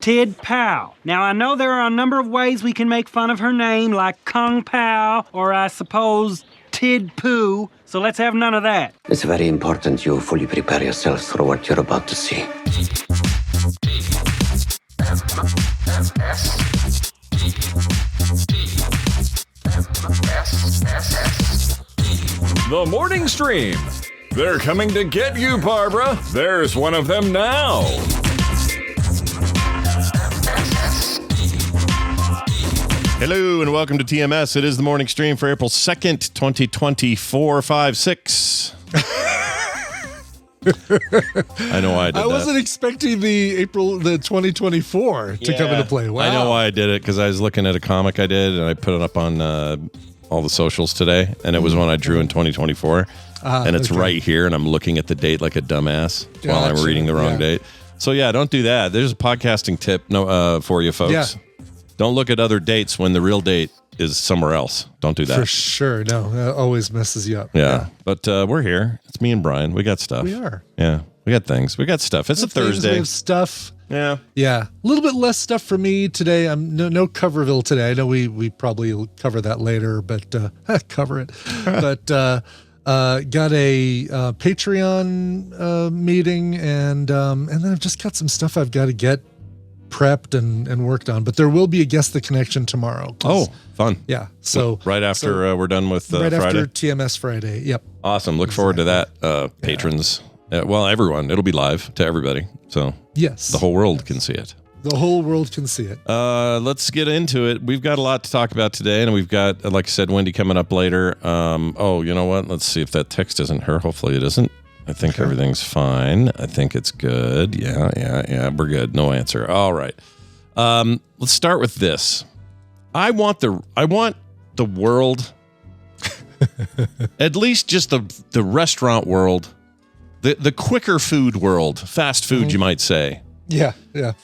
Tid Pao. Now, I know there are a number of ways we can make fun of her name, like Kung Pao, or I suppose Tid Poo, so let's have none of that. It's very important you fully prepare yourself for what you're about to see. The morning stream. They're coming to get you, Barbara. There's one of them now. Hello and welcome to TMS. It is the morning stream for April 2nd, 2024, 5-6. I know why I did that. I wasn't expecting the 2024 to come into play. Wow. I know why I did it, because I was looking at a comic I did, and I put it up on all the socials today, and it was one I drew in 2024, and it's right here, and I'm looking at the date like a dumbass while I'm reading the wrong date. So yeah, don't do that. There's a podcasting tip for you folks. Yeah. Don't look at other dates when the real date is somewhere else. Don't do that. For sure. No, that always messes you up. Yeah. But we're here. It's me and Brian. We got stuff. We are. Yeah. We got things. We got stuff. It's a Thursday. We have stuff. Yeah. Yeah. A little bit less stuff for me today. I'm no Coverville today. I know we probably will cover that later, but cover it. But got a Patreon meeting, and then I've just got some stuff I've got to get prepped and worked on, but there will be a Guess the Connection tomorrow. Oh, fun. Yeah. So right after we're done with right Friday? After TMS Friday. Yep. Awesome. Look forward to that, patrons. Well, everyone. It'll be live to everybody. So yes, the whole world can see it. The whole world can see it. Let's get into it. We've got a lot to talk about today, and we've got, like I said, Wendi coming up later. Oh, you know what? Let's see if that text isn't her. Hopefully it isn't. I think everything's fine. I think it's good. Yeah. We're good. No answer. All right. Let's start with this. I want the world, at least just the restaurant world, the quicker food world, fast food, you might say. Yeah.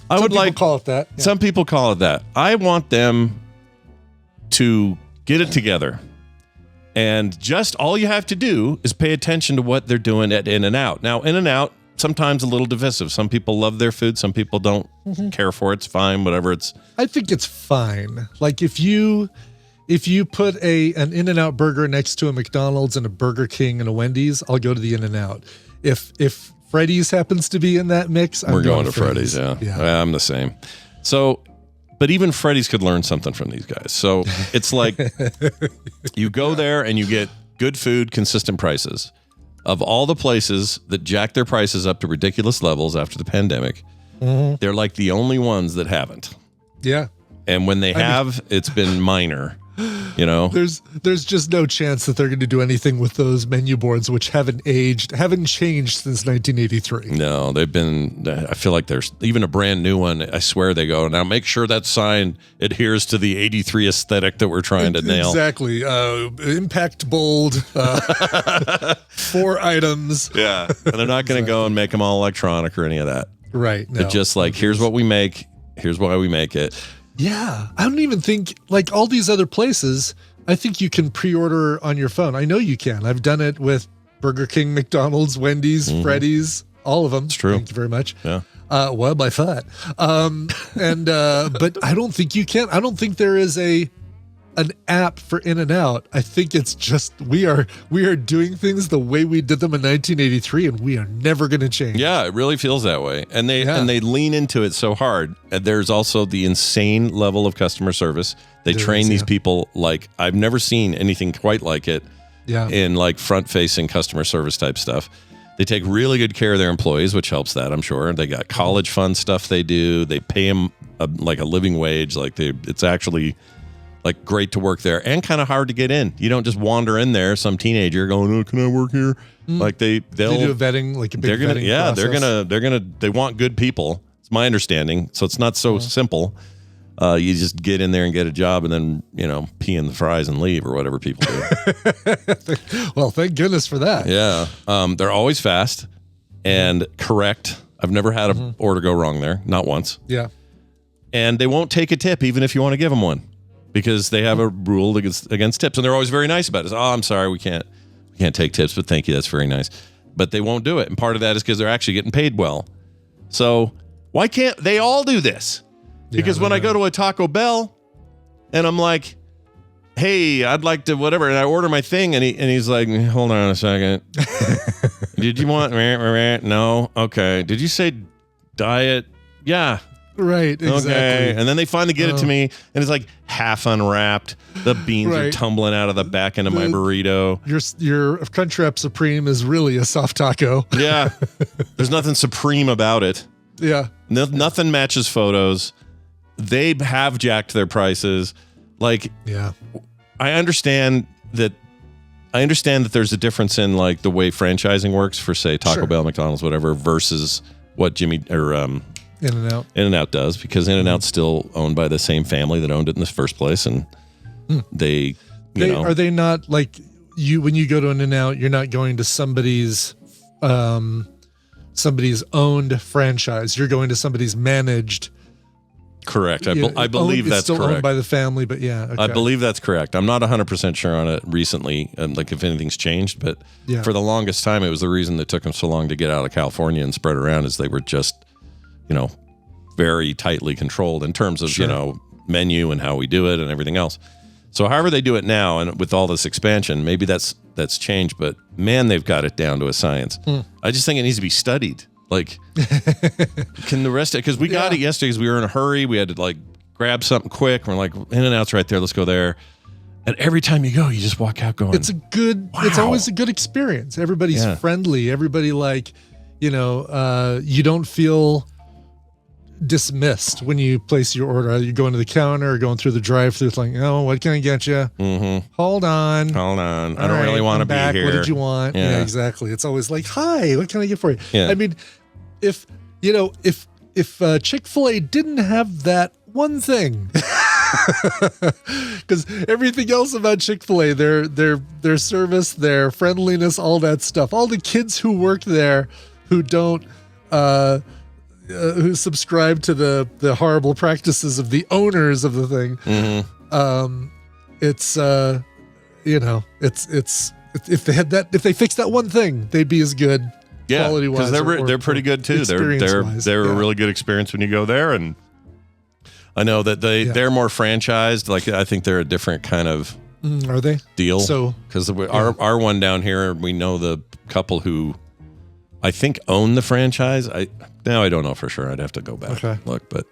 Some people call it that. Yeah. Some people call it that. I want them to get it together. And just all you have to do is pay attention to what they're doing at In-N-Out. Now, In-N-Out, sometimes a little divisive. Some people love their food. Some people don't care for it. It's fine, whatever. I think it's fine. Like if you put an In-N-Out burger next to a McDonald's and a Burger King and a Wendy's, I'll go to the In-N-Out. If Freddy's happens to be in that mix, we're going to Freddy's. Yeah. I'm the same. So... But even Freddy's could learn something from these guys. So it's like you go there and you get good food, consistent prices. Of all the places that jack their prices up to ridiculous levels after the pandemic, they're like the only ones that haven't. Yeah. And when they have, it's been minor. You know, there's just no chance that they're going to do anything with those menu boards, which haven't changed since 1983. No, they've been. I feel like there's even a brand new one. I swear they go, now make sure that sign adheres to the 83 aesthetic that we're trying to nail. Exactly. Impact bold, 4 items. Yeah, and they're not going to go and make them all electronic or any of that. Right. No. It's just like, here's what we make. Here's why we make it. Yeah, I don't even think, like all these other places, I think you can pre-order on your phone. I know you can. I've done it with Burger King, McDonald's, Wendy's, Freddy's, all of them. It's true. Thank you very much. Yeah. Well, I thought. But I don't think you can. I don't think there is an app for In-N-Out. I think it's just we are doing things the way we did them in 1983, and we are never going to change. Yeah, it really feels that way, and they lean into it so hard. And there's also the insane level of customer service. They train these people like I've never seen anything quite like it. Yeah, in like front-facing customer service type stuff. They take really good care of their employees, which helps that, I'm sure. They got college fund stuff they do. They pay them like a living wage. Like it's actually like great to work there and kind of hard to get in. You don't just wander in there, some teenager going, "Oh, can I work here?" Like they'll do a vetting, like a big vetting process. They want good people. It's my understanding. So it's not so simple. You just get in there and get a job and then, pee in the fries and leave or whatever people do. Well, thank goodness for that. Yeah. They're always fast and correct. I've never had an order go wrong there. Not once. Yeah. And they won't take a tip even if you want to give them one, because they have a rule against tips, and they're always very nice about it. Oh, I'm sorry, we can't take tips, but thank you, that's very nice. But they won't do it, and part of that is because they're actually getting paid well. So why can't they all do this? Because when I go to a Taco Bell and I'm like, hey, I'd like to whatever, and I order my thing, and he's like, hold on a second. Did you want no? Okay. Did you say diet? Yeah. Right, exactly. Okay. And then they finally get it to me, and it's like half unwrapped. The beans are tumbling out of the back end of my burrito. Your Crunchwrap Supreme is really a soft taco. Yeah. There's nothing supreme about it. Yeah. Nothing matches photos. They have jacked their prices. Like, yeah. I understand that there's a difference in like the way franchising works for, say, Taco Bell, McDonald's, whatever, versus what In-N-Out does, because In-N-Out's still owned by the same family that owned it in the first place, and they are they not like when you go to an In-N-Out, you're not going to somebody's owned franchise. You're going to somebody's managed. Correct. I believe that's still correct. Owned by the family, but yeah. Okay. I believe that's correct. I'm not 100% sure on it recently, and like if anything's changed, but for the longest time, it was the reason that took them so long to get out of California and spread around, is they were just, very tightly controlled in terms of, menu and how we do it and everything else. So however they do it now, and with all this expansion, maybe that's changed, but man, they've got it down to a science. I just think it needs to be studied. Like, can the rest of it, because we got it yesterday because we were in a hurry. We had to like grab something quick. We're like, In-N-Out's right there. Let's go there. And every time you go, you just walk out going, it's always a good experience. Everybody's friendly. Everybody you don't feel dismissed when you place your order. You're going to the counter or going through the drive-thru. It's like, what can I get you? Mm-hmm. Hold on. I don't really want to be here. What did you want? Yeah, exactly. It's always like, hi, what can I get for you? Yeah. I mean, if Chick-fil-A didn't have that one thing, because everything else about Chick-fil-A, their service, their friendliness, all that stuff, all the kids who work there who don't who subscribe to the horrible practices of the owners of the thing. Mm-hmm. It's if they had that, if they fixed that one thing, they'd be as good. Yeah, quality wise, because they're pretty good too. They're a really good experience when you go there, and I know that they're more franchised. Like, I think they're a different kind of are they deal. So because our one down here, we know the couple who I think own the franchise. I don't know for sure. I'd have to go back and look, but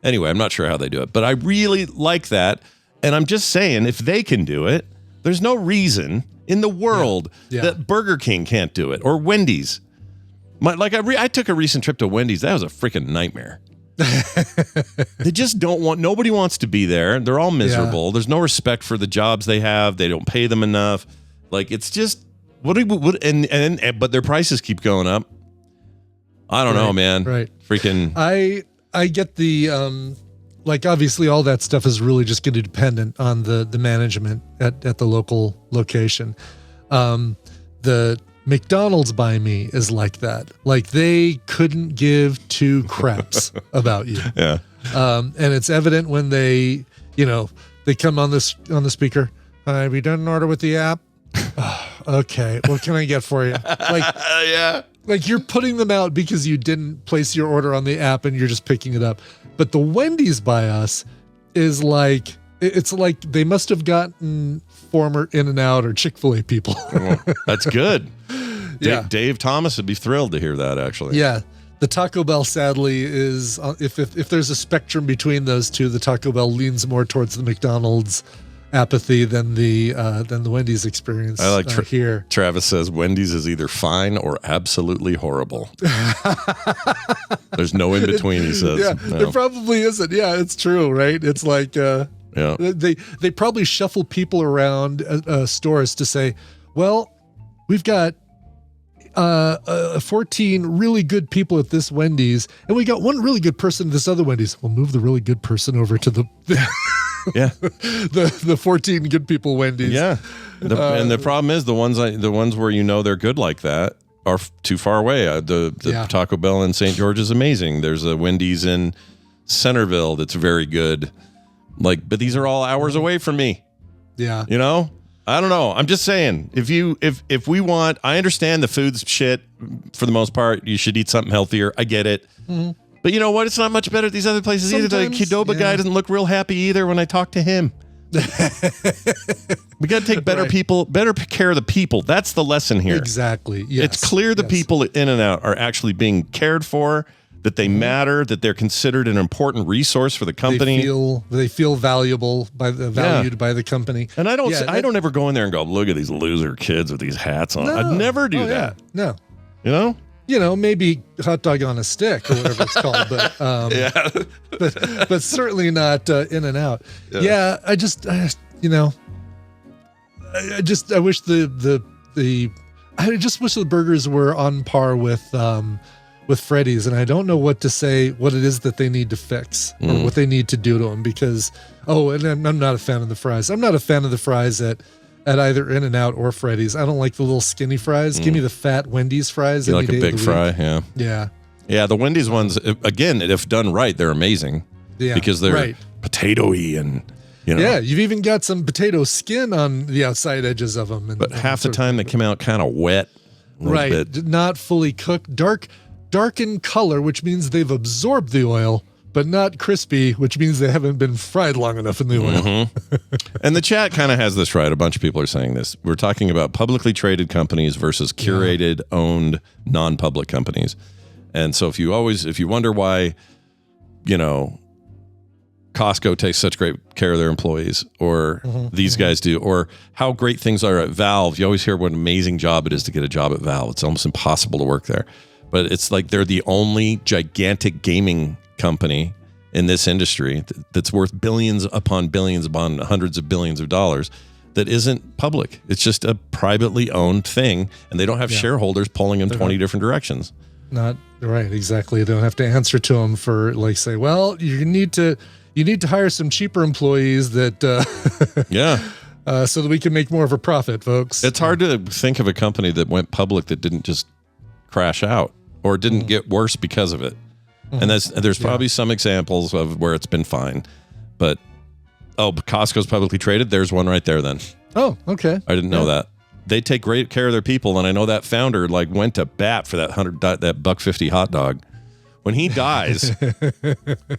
anyway, I'm not sure how they do it. But I really like that, and I'm just saying, if they can do it, there's no reason in the world that Burger King can't do it, or Wendy's. I took a recent trip to Wendy's. That was a freaking nightmare. They just don't want. Nobody wants to be there. They're all miserable. There's no respect for the jobs they have. They don't pay them enough. Like, it's just but their prices keep going up. I don't know, man. Right. Freaking. I get the obviously all that stuff is really just going to depend on the management at the local location. The McDonald's by me is like that. Like, they couldn't give two craps about you. Yeah. And it's evident when they come on the speaker. Have you done an order with the app? Okay. What can I get for you? Like you're putting them out because you didn't place your order on the app and you're just picking it up. But the Wendy's by us is like, it's like they must have gotten former In-N-Out or Chick-fil-A people. That's good. Yeah. Dave Thomas would be thrilled to hear that, actually. Yeah. The Taco Bell, sadly, is if there's a spectrum between those two, the Taco Bell leans more towards the McDonald's apathy than the Wendy's experience. I like here. Travis says Wendy's is either fine or absolutely horrible. There's no in between, he says. Yeah, there probably isn't. Yeah, it's true, right? It's like they probably shuffle people around stores to say, well, we've got 14 really good people at this Wendy's, and we got one really good person at this other Wendy's. We'll move the really good person over to the the 14 good people Wendy's. Yeah, and the problem is the ones where they're good like that are too far away. The Taco Bell in St. George is amazing. There's a Wendy's in Centerville that's very good. But these are all hours away from me. Yeah, I don't know. I'm just saying, if we want, I understand the food's shit for the most part. You should eat something healthier. I get it. Mm-hmm. But you know what? It's not much better at these other places either. The Qdoba guy doesn't look real happy either when I talk to him. We got to take better care of the people. That's the lesson here. Exactly. Yes. It's clear the people at In-N-Out are actually being cared for, that they matter, that they're considered an important resource for the company. They feel valuable valued by the company. And I don't ever go in there and go, look at these loser kids with these hats on. No. I'd never do that. No. You know? Maybe hot dog on a stick or whatever it's called, but certainly not In-N-Out. Yeah, I wish the burgers were on par with Freddy's, and I don't know what to say, what it is that they need to fix or what they need to do to them, because and I'm not a fan of the fries. I'm not a fan of the fries at either In-N-Out or Freddy's. I don't like the little skinny fries. Give me the fat Wendy's fries. You like a big fry, yeah. Yeah, the Wendy's ones, again, if done right, they're amazing. Yeah, because they're potato-y and, Yeah, you've even got some potato skin on the outside edges of them. But half the time they come out kind of wet. Right, not fully cooked. Dark in color, which means they've absorbed the oil, but not crispy, which means they haven't been fried long enough in the oil. And the chat kind of has this right. A bunch of people are saying this. We're talking about publicly traded companies versus curated, owned, non-public companies. And so if you wonder why, Costco takes such great care of their employees, or these guys do, or how great things are at Valve, you always hear what an amazing job it is to get a job at Valve. It's almost impossible to work there. But it's like they're the only gigantic gaming company in this industry that's worth billions upon hundreds of billions of dollars that isn't public. It's just a privately owned thing, and they don't have shareholders pulling in 20 different directions. Not right, exactly. They don't have to answer to them for say, well, you need to hire some cheaper employees that so that we can make more of a profit, folks. It's hard to think of a company that went public that didn't just crash out or didn't get worse because of it. And there's probably some examples of where it's been fine, but Costco's publicly traded. There's one right there. Then oh, okay, I didn't know that. They take great care of their people, and I know that founder went to bat for that $1.50 hot dog. When he dies,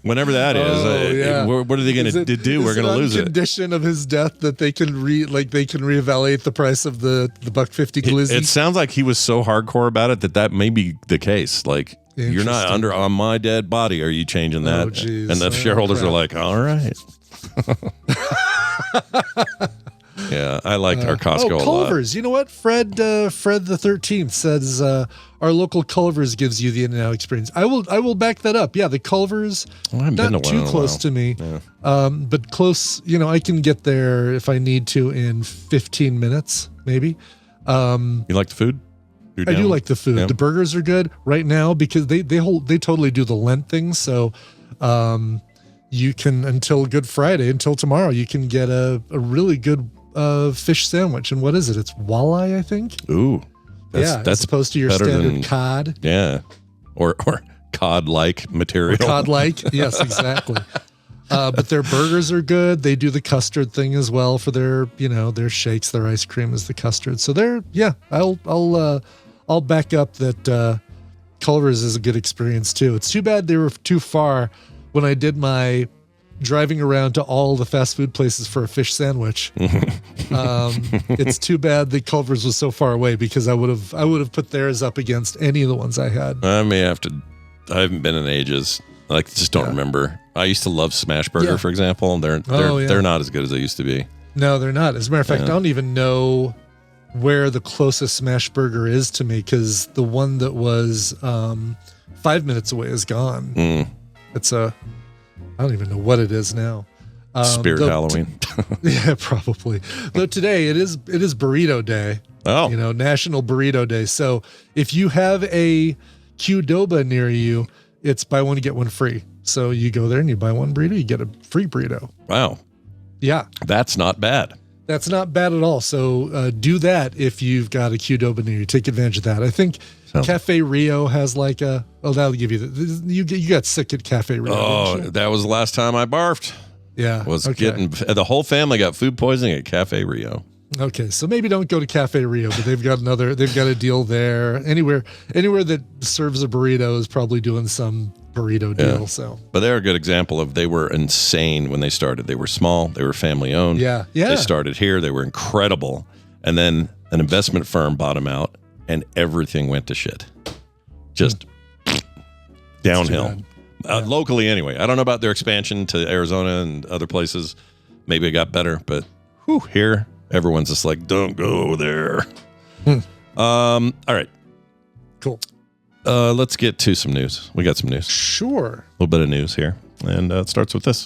whenever that is, what are they going to do? We're going to lose it. Condition of his death that they can reevaluate the price of the $1.50 glizzy. It sounds like he was so hardcore about it that may be the case. Like, you're not on my dead body. Are you changing that? Oh, geez. And the shareholders are like, all right. Yeah, I liked our Costco a lot. Culver's. You know what? Fred the 13th says our local Culver's gives you the In-N-Out experience. I will back that up. Yeah, the Culver's, not too close to me, but close. I can get there if I need to in 15 minutes, maybe. You like the food? I do like the food. Yeah. The burgers are good right now because they totally do the Lent thing. So you can, until Good Friday, until tomorrow, you can get a really good fish sandwich. And what is it? It's walleye, I think. Ooh. That's as opposed to your standard cod. Yeah. Or cod-like material. Cod-like. Yes, exactly. But their burgers are good. They do the custard thing as well for their shakes. Their ice cream is the custard. So I'll back up that Culver's is a good experience too. It's too bad they were too far when I did my driving around to all the fast food places for a fish sandwich. It's too bad that Culver's was so far away because I would have put theirs up against any of the ones I had. I may have to. I haven't been in ages. Just don't remember. I used to love Smash Burger, for example. They're not as good as they used to be. No, they're not. As a matter of fact, I don't even know where the closest Smash Burger is to me because the one that was 5 minutes away is gone. It's I don't even know what it is now. Spirit Halloween. Yeah, probably. Though today it is Burrito Day. Oh, National Burrito Day. So if you have a Qdoba near you, it's buy one get one free. So you go there and you buy one burrito, you get a free burrito. Wow. Yeah, that's not bad. That's not bad at all. So do that if you've got a Qdoba near you. Take advantage of that. I think Cafe Rio has that'll give you you got sick at Cafe Rio. Oh, that was the last time I barfed. Yeah. The whole family got food poisoning at Cafe Rio. Okay, so maybe don't go to Cafe Rio, but they've got a deal there. Anywhere that serves a burrito is probably doing some burrito deal. So, but they're a good example of they were insane when they started. They were small. They were family owned. Yeah. They started here. They were incredible. And then an investment firm bought them out and everything went to shit. Just downhill. Locally anyway. I don't know about their expansion to Arizona and other places. Maybe it got better, but here everyone's just like, don't go there. All right. Cool. Let's get to some news. We got some news. Sure. A little bit of news here. And it starts with this.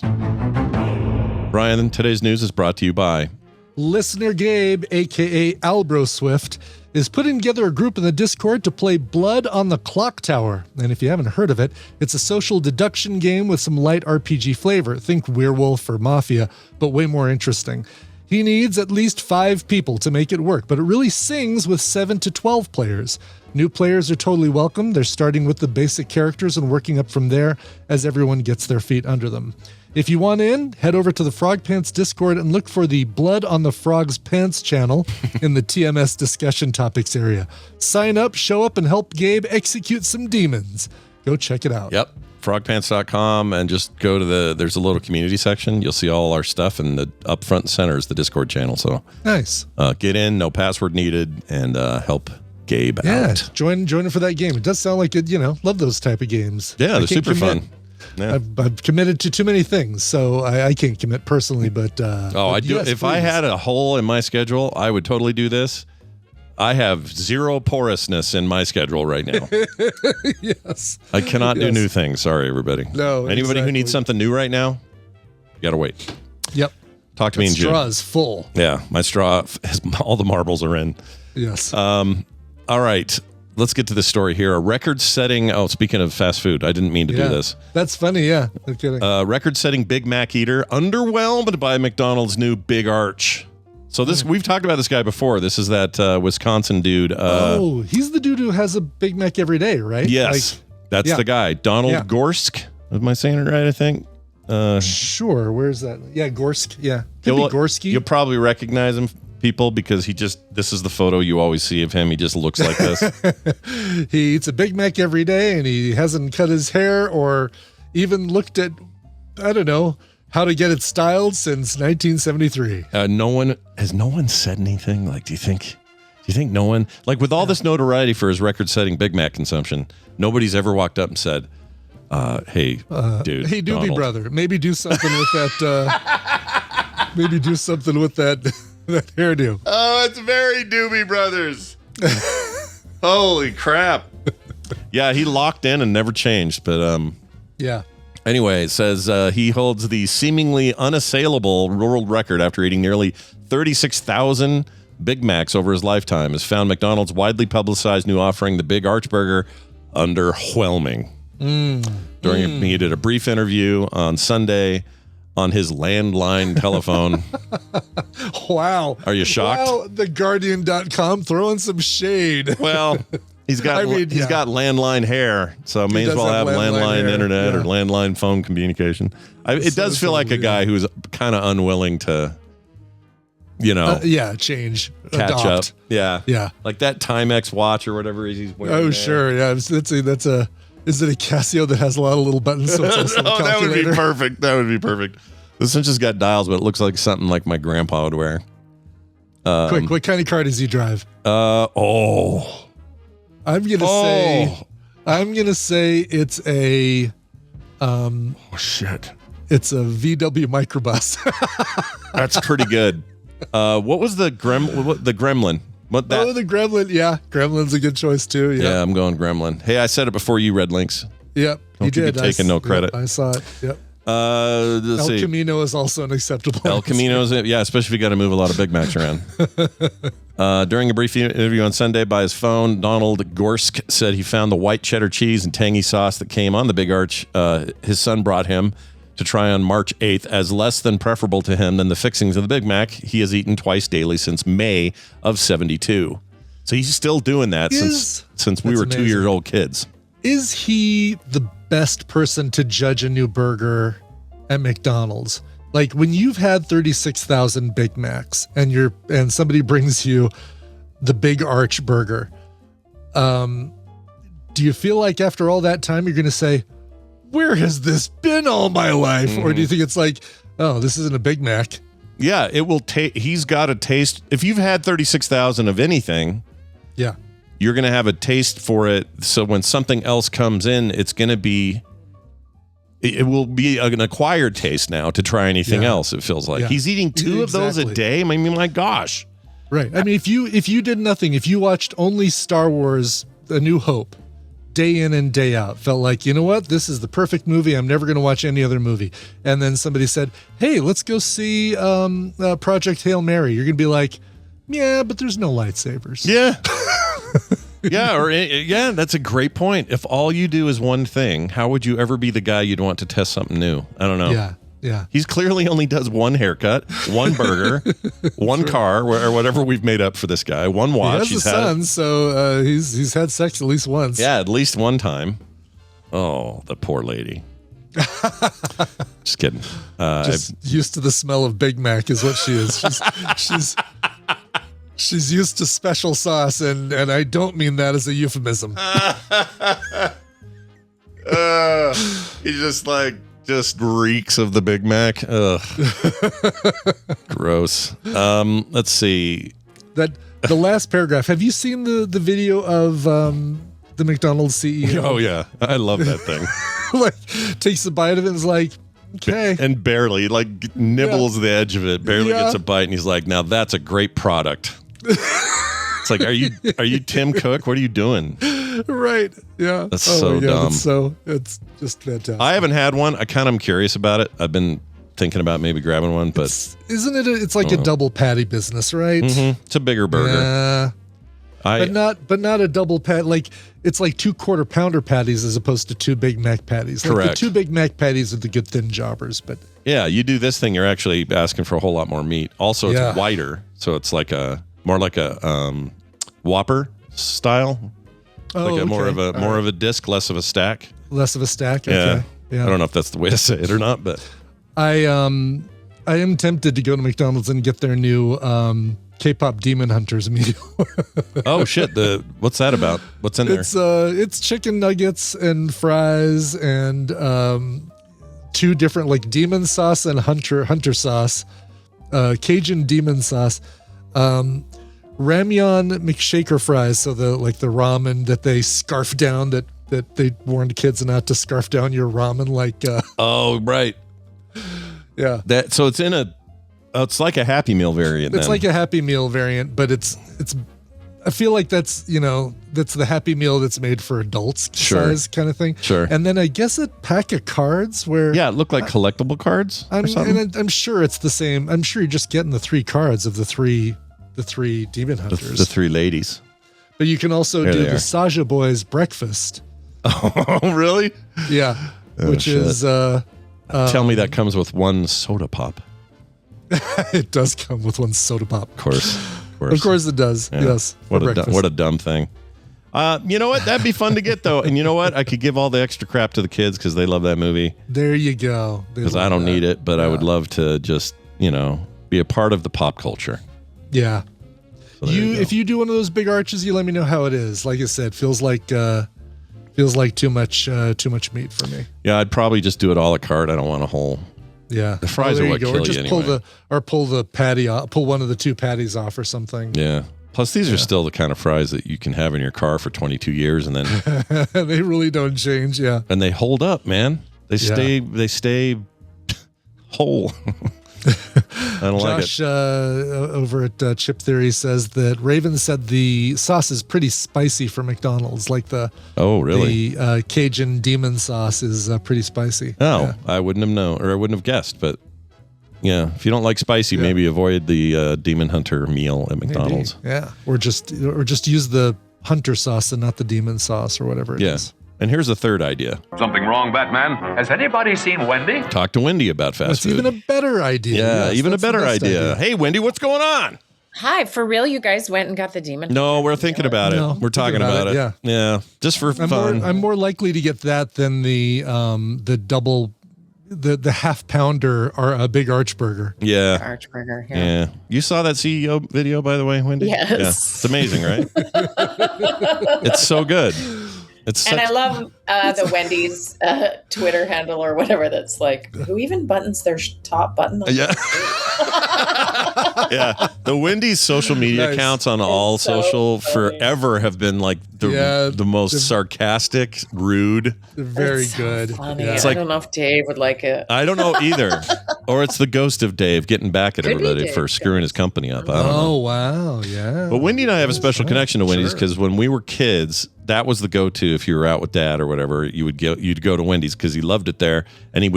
Brian, today's news is brought to you by Listener Gabe, a.k.a. Albro Swift, is putting together a group in the Discord to play Blood on the Clock Tower. And if you haven't heard of it, it's a social deduction game with some light RPG flavor. Think Werewolf or Mafia, but way more interesting. He needs at least 5 people to make it work, but it really sings with 7 to 12 players. New players are totally welcome. They're starting with the basic characters and working up from there as everyone gets their feet under them. If you want in, head over to the Frog Pants Discord and look for the Blood on the Frog's Pants channel in the TMS discussion topics area. Sign up, show up, and help Gabe execute some demons. Go check it out. Yep. frogpants.com and just go to there's a little community section. You'll see all our stuff, and the up front and center is the Discord channel. So nice. Get in, no password needed, and help Gabe out. Join in for that game. It does sound like it, love those type of games. Yeah, they're super fun. Yeah. I've committed to too many things, so I can't commit personally, but I do. yes, if please. I had a hole in my schedule, I would totally do this. I have zero porousness in my schedule right now. Yes. I cannot do new things. Sorry, everybody. No, anybody who needs something new right now, you gotta wait. Yep. Talk to me in June. Straw is full. Yeah, my straw, all the marbles are in. Yes. All right. Let's get to this story here. A record-setting... Oh, speaking of fast food, I didn't mean to do this. That's funny, yeah. No kidding. Record-setting Big Mac eater underwhelmed by McDonald's new Big Arch. So this we've talked about this guy before. This is that Wisconsin dude. He's the dude who has a Big Mac every day, right? Yes, that's the guy. Donald Gorsk. Am I saying it right, I think? Sure. Where's that? Yeah, Gorsk. Yeah. Could be Gorsky. You'll probably recognize him, people, because this is the photo you always see of him. He just looks like this. He eats a Big Mac every day, and he hasn't cut his hair or even looked at, I don't know, how to get it styled since 1973. No one said anything? Like, do you think no one, like, with all this notoriety for his record-setting Big Mac consumption, nobody's ever walked up and said, hey, dude. Hey, Dooby Donald. Brother, maybe do something with that. Maybe do something with that hairdo. Oh, it's very Dooby Brothers. Holy crap. Yeah, he locked in and never changed, but yeah. Anyway, it says he holds the seemingly unassailable world record after eating nearly 36,000 Big Macs over his lifetime. Has found McDonald's widely publicized new offering, the Big Arch Burger, underwhelming. He did a brief interview on Sunday on his landline telephone. Wow. Are you shocked? Wow, theguardian.com throwing some shade. Well, he's got landline hair, so may as well have landline internet or landline phone communication. It does feel like a guy who's kind of unwilling to, change, catch adopt. up. Yeah. Like that Timex watch or whatever he's wearing. Oh, there. sure. Yeah. Is it a Casio that has a lot of little buttons? So it's also a that would be calculator? perfect. That would be perfect. This one just got dials, but it looks like something like my grandpa would wear. Quick, what kind of car does he drive? I'm gonna say it's a shit. It's a VW microbus. That's pretty good. What was the Gremlin? What that? Oh, the Gremlin. Yeah, Gremlin's a good choice too. Yeah, I'm going Gremlin. Hey, I said it before you read links. Yep, Don't you be taking no credit. Yep, I saw it. Yep. Let's El see. Camino is also an acceptable. El Camino's, yeah, especially if you got to move a lot of Big Macs around. During a brief interview on Sunday by his phone, Donald Gorsk said he found the white cheddar cheese and tangy sauce that came on the Big Arch his son brought him to try on March 8th as less than preferable to him than the fixings of the Big Mac he has eaten twice daily since May of 72. So he's still doing that since we were amazing. 2-year-old kids. Is he the best person to judge a new burger at McDonald's? Like when you've had 36,000 Big Macs and somebody brings you the Big Arch burger, do you feel like after all that time you're going to say, where has this been all my life? Or do you think it's like, oh, this isn't a Big Mac? Yeah, it will he's got a taste. If you've had 36,000 of anything, yeah, you're going to have a taste for it. So when something else comes in, it's going to be, it will be an acquired taste now to try anything else. It feels like he's eating 2 of those a day. I mean, my gosh. Right. I mean, if you did nothing, if you watched only Star Wars, A New Hope, day in and day out, felt like, you know what, this is the perfect movie. I'm never going to watch any other movie. And then somebody said, hey, let's go see Project Hail Mary. You're going to be like, yeah, but there's no lightsabers. Yeah. Yeah, that's a great point. If all you do is one thing, how would you ever be the guy you'd want to test something new? I don't know. Yeah. He's clearly only does one haircut, one burger, one car, or whatever we've made up for this guy. One watch. He has a son, so he's had sex at least once. Yeah, at least one time. Oh, the poor lady. Just kidding. Just used to the smell of Big Mac is what she is. She's used to special sauce, and I don't mean that as a euphemism. He's just reeks of the Big Mac. Ugh. Gross. Let's see. The last paragraph. Have you seen the video of the McDonald's CEO? Oh yeah, I love that thing. Like takes a bite of it and is like, okay, and barely nibbles the edge of it. Barely gets a bite, and he's like, "Now that's a great product." It's like, are you Tim Cook? What are you doing? Right. Yeah. That's so dumb. It's just fantastic. I haven't had one. I kind of am curious about it. I've been thinking about maybe grabbing one, but isn't it? It's like a double patty business, right? Mm-hmm. It's a bigger burger. Yeah. But not a double pat. Like it's like 2 quarter pounder patties as opposed to 2 Big Mac patties. Like correct. The 2 Big Mac patties are the good thin jobbers, but yeah, you do this thing, you're actually asking for a whole lot more meat. Also, it's wider, so it's more like a Whopper style. More of a disc, less of a stack. Less of a stack. Yeah. Okay. Yeah. I don't know if that's the way to say it or not, but I am tempted to go to McDonald's and get their new K-pop Demon Hunters meal. Oh shit! What's that about? What's in there? It's chicken nuggets and fries and 2 different like demon sauce and hunter sauce, Cajun demon sauce, ramyeon McShaker fries. So the ramen that they scarf down that they warned kids not to scarf down your ramen like. Oh right. Yeah. So it's in it's like a Happy Meal variant. It's like a Happy Meal variant, but it's. I feel like that's the Happy Meal that's made for adults size kind of thing. Sure. And then I guess a pack of cards where it looked like collectible cards. I'm sure it's the same. I'm sure you're just getting the 3 cards of the three demon hunters. The 3 ladies. But you can also do the Saja Boys breakfast. Oh, really? Yeah. Which is tell me that comes with 1 soda pop. It does come with 1 soda pop. Of course. Of course it does. Yeah. Yes. What a dumb thing. You know what? That'd be fun to get though. And you know what? I could give all the extra crap to the kids because they love that movie. There you go. Because I don't need it, but I would love to just, be a part of the pop culture. Yeah. So if you do one of those big arches, you let me know how it is. Like I said, feels like too much meat for me. Yeah, I'd probably just do it a la carte. I don't want a whole. Yeah, the fries are what kill you anyway. Pull the patty off, pull one of the 2 patties off or something. Yeah. Plus, these are still the kind of fries that you can have in your car for 22 years, and then they really don't change. Yeah, and they hold up, man. They stay whole. I don't like it. Josh over at Chip Theory says that Raven said the sauce is pretty spicy for McDonald's. Like the Cajun demon sauce is pretty spicy. Oh, yeah. I wouldn't have known, or I wouldn't have guessed. But yeah, if you don't like spicy, maybe avoid the Demon Hunter meal at McDonald's. Maybe. Yeah, or just use the Hunter sauce and not the demon sauce or whatever it is. And here's a third idea. Something wrong, Batman? Has anybody seen Wendi? Talk to Wendi about fast food. That's even a better idea. Yeah, yes, even a better idea. Hey, Wendi, what's going on? Hi, for real? You guys went and got the demon? No, we're thinking about it. No, we're talking about it. Yeah, just for fun. I'm more likely to get that than the double, the half pounder or a big arch burger. Yeah, arch burger. Yeah. You saw that CEO video, by the way, Wendi? Yes. Yeah. It's amazing, right? It's so good. It's And such, I love the Wendy's Twitter handle or whatever that's like, who even buttons their top button? On yeah. Yeah. The Wendy's social media Nice. accounts on all so social funny. forever have been like the most sarcastic, rude. Very It's so good. funny. Yeah. It's I like- don't know if Dave would like it. I don't know either. Or it's the ghost of Dave getting back at Could be everybody Dave, for screwing his company up. I don't know. Oh, wow. Yeah. But Wendy and I have a special connection to Wendy's Sure. because when we were kids, that was the go-to. If you were out with Dad or whatever, you'd go to Wendy's because he loved it there, and he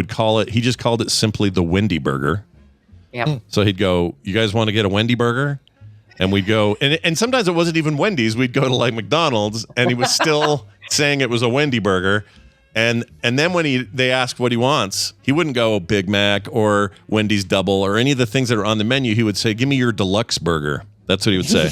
just called it simply the Wendy Burger. Yeah. So he'd go, "You guys want to get a Wendy Burger?" And we'd go, and sometimes it wasn't even Wendy's. We'd go to like McDonald's, and he was still saying it was a Wendy Burger. And then when they asked what he wants, he wouldn't go Big Mac or Wendy's Double or any of the things that are on the menu. He would say, "Give me your deluxe burger." That's what he would say.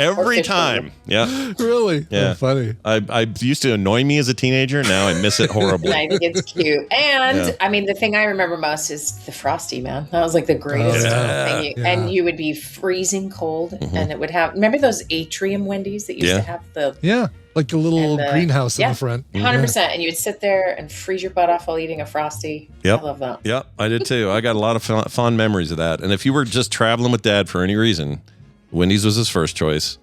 Every time. Yeah. Really? Yeah. Oh, funny. I used to annoy me as a teenager. Now I miss it horribly. I think it's cute. And Yeah. I mean, the thing I remember most is the Frosty, man. That was like the greatest thing. Yeah. And you would be freezing cold, and it would have, remember those atrium Wendy's that used Yeah. to have the Yeah. Like a little And the- greenhouse in yeah. the front. 100%. And you would sit there and freeze your butt off while eating a Frosty. Yep. I love that. Yep, I did too. I got a lot of fond memories of that. And if you were just traveling with Dad for any reason, Wendy's was his first choice.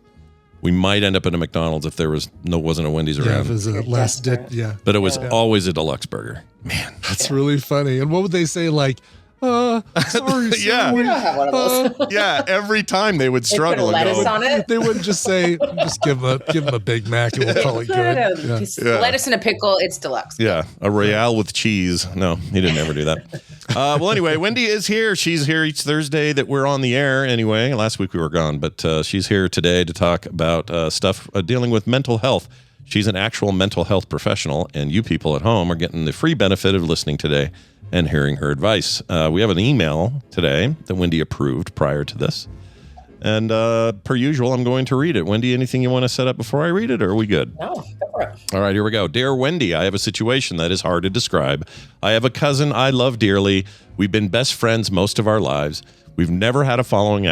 We might end up at a McDonald's if there wasn't a Wendy's Yeah, if around. it was a You're last dip. desperate. Yeah. But it was Yeah. always a deluxe burger. Man, That's really funny. And what would they say? Like, sorry. Yeah. We don't have one of those. yeah. Every time they would They put struggle and lettuce go, on it. They wouldn't just say, just give him a Big Mac and we'll call it Put good. a Yeah. piece of Yeah. lettuce and a pickle. It's deluxe. yeah, a Royale with cheese. No, he didn't ever do that. Well, anyway, Wendy is here. She's here each Thursday that we're on the air. Anyway, last week we were gone, but she's here today to talk about stuff dealing with mental health. She's an actual mental health professional, and you people at home are getting the free benefit of listening today and hearing her advice. We have an email today that Wendy approved prior to this. And per usual, I'm going to read it. Wendy, anything you want to set up before I read it, or are we good? No, go for it. All right, here we go. Dear Wendy, I have a situation that is hard to describe. I have a cousin I love dearly. We've been best friends most of our lives. We've never had a falling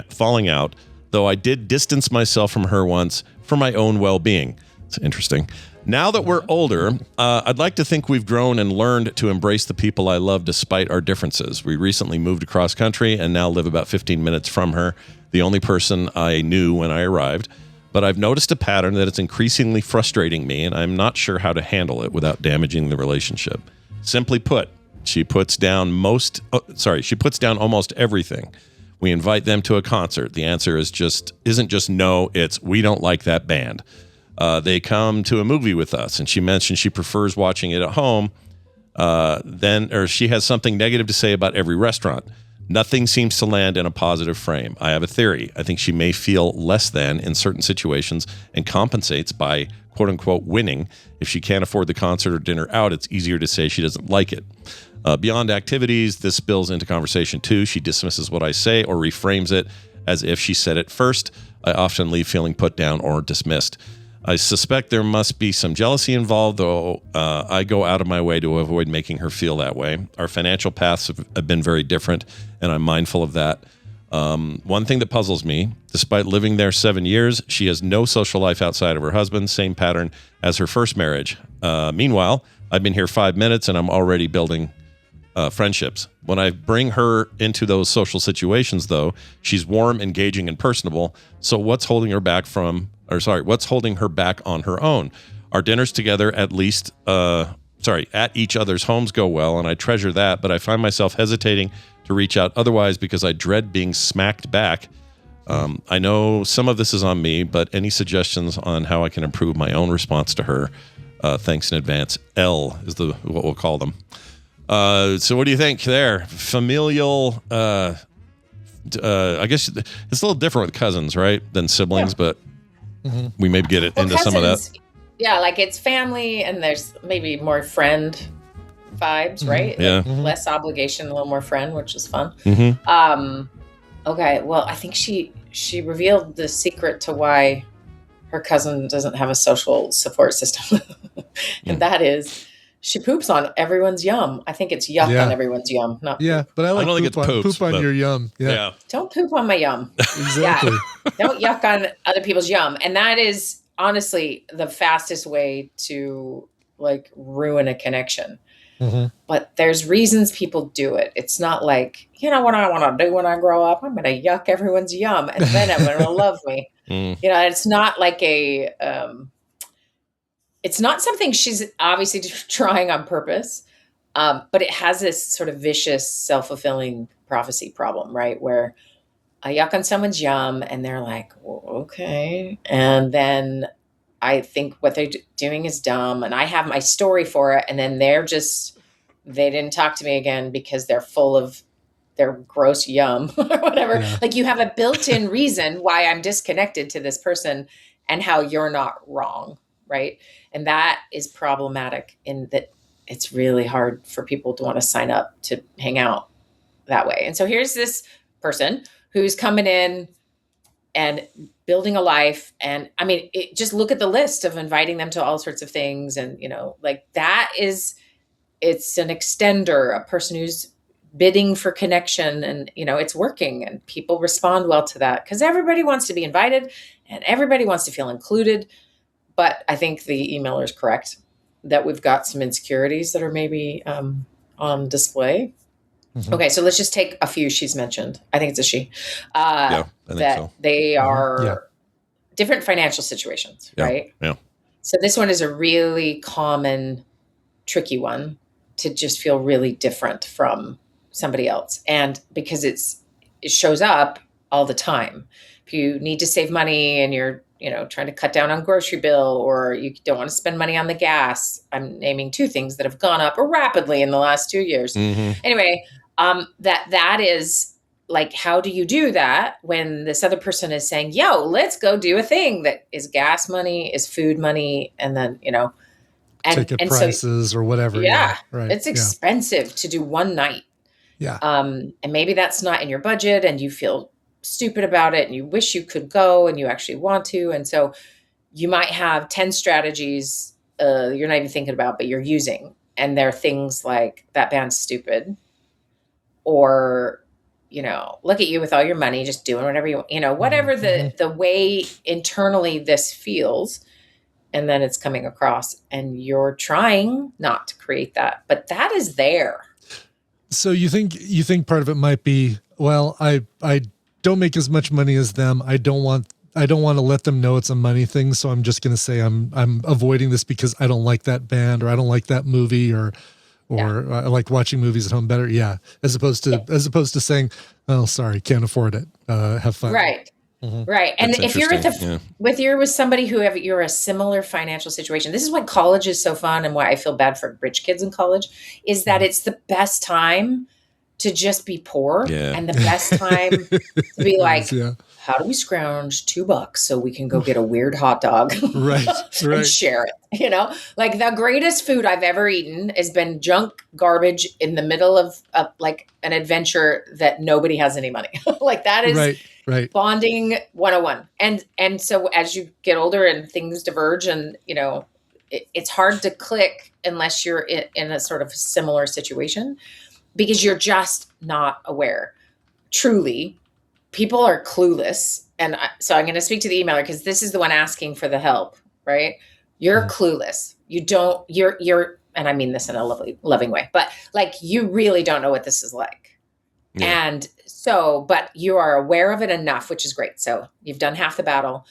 out, though I did distance myself from her once for my own well-being. It's interesting. Now that we're older, I'd like to think we've grown and learned to embrace the people I love despite our differences. We recently moved across country and now live about 15 minutes from her, the only person I knew when I arrived. But I've noticed a pattern that is increasingly frustrating me, and I'm not sure how to handle it without damaging the relationship. Simply put, she puts down almost everything. We invite them to a concert. The answer isn't just no, it's we don't like that band. They come to a movie with us, and she mentioned she prefers watching it at home. She has something negative to say about every restaurant. Nothing seems to land in a positive frame. I have a theory. I think she may feel less than in certain situations and compensates by quote unquote winning. If she can't afford the concert or dinner out, it's easier to say she doesn't like it. Beyond activities, this spills into conversation too. She dismisses what I say or reframes it as if she said it first. I often leave feeling put down or dismissed. I suspect there must be some jealousy involved, though I go out of my way to avoid making her feel that way. Our financial paths have been very different, and I'm mindful of that. One thing that puzzles me, despite living there 7 years, she has no social life outside of her husband, same pattern as her first marriage. Meanwhile, I've been here 5 minutes, and I'm already building friendships. When I bring her into those social situations, though, she's warm, engaging, and personable. So what's holding her back on her own? Our dinners together at each other's homes go well, and I treasure that, but I find myself hesitating to reach out otherwise because I dread being smacked back. I know some of this is on me, but any suggestions on how I can improve my own response to her? Thanks in advance. L is what we'll call them. So what do you think there? Familial, I guess it's a little different with cousins, right, than siblings, but we maybe get into some of that. Yeah, like it's family and there's maybe more friend vibes, right? Yeah. Like less obligation, a little more friend, which is fun. Mm-hmm. Okay, well, I think she revealed the secret to why her cousin doesn't have a social support system. And that is she poops on everyone's yum. I think it's yuck on everyone's yum. Not poop. But I like don't think poop, it's on, poops, poop on but- your yum. Yeah. Don't poop on my yum. Exactly. Don't yuck on other people's yum. And that is honestly the fastest way to like ruin a connection. But there's reasons people do it. It's not like, you know what I want to do when I grow up? I'm going to yuck everyone's yum and then everyone will love me. You know, it's not like it's not something she's obviously trying on purpose. But it has this sort of vicious self-fulfilling prophecy problem, right? Where I yuck on someone's yum and they're like, well, okay. And then I think what they're doing is dumb and I have my story for it. And then they didn't talk to me again because they're full of their gross yum or whatever. Yeah. Like you have a built-in reason why I'm disconnected to this person and how you're not wrong, right? And that is problematic in that it's really hard for people to want to sign up to hang out that way. And so here's this person who's coming in and building a life. And I mean, just look at the list of inviting them to all sorts of things. And, you know, like it's an extender, a person who's bidding for connection and, you know, it's working and people respond well to that because everybody wants to be invited and everybody wants to feel included. But I think the emailer is correct that we've got some insecurities that are maybe on display. Okay, so let's just take a few she's mentioned. I think it's a she. I think that so. they are different financial situations, right? Yeah. So this one is a really common, tricky one to just feel really different from somebody else. And because it shows up all the time. If you need to save money and you're, you know, trying to cut down on grocery bill or you don't want to spend money on the gas. I'm naming two things that have gone up rapidly in the last 2 years. Anyway, that is like, how do you do that when this other person is saying, yo, let's go do a thing that is gas money, is food money, and then, you know, ticket prices or whatever. Yeah, right. It's expensive to do one night. Yeah. And maybe that's not in your budget and you feel stupid about it and you wish you could go and you actually want to. And so you might have 10 strategies you're not even thinking about, but you're using. And they're things like that band's stupid or, you know, look at you with all your money, just doing whatever you want, you know, whatever the way internally this feels. And then it's coming across and you're trying not to create that, but that is there. So you think part of it might be, well, I don't make as much money as them. I don't want to let them know it's a money thing. So I'm just going to say I'm avoiding this because I don't like that band or I don't like that movie or I like watching movies at home better. Yeah. As opposed to saying, oh, sorry, can't afford it. Have fun. Right. Right. And That's if you're with somebody you're a similar financial situation, this is why college is so fun and why I feel bad for rich kids in college is that it's the best time to just be poor and the best time to be like, how do we scrounge $2 so we can go get a weird hot dog and share it? You know, like the greatest food I've ever eaten has been junk garbage in the middle of like an adventure that nobody has any money. Like that is bonding 101. And so as you get older and things diverge and, you know, it's hard to click unless you're in a sort of similar situation. Because you're just not aware. Truly, people are clueless. And so I'm going to speak to the emailer because this is the one asking for the help, right? You're clueless. You're, and I mean this in a loving way, but like, you really don't know what this is like. Yeah. And so, but you are aware of it enough, which is great. So you've done half the battle.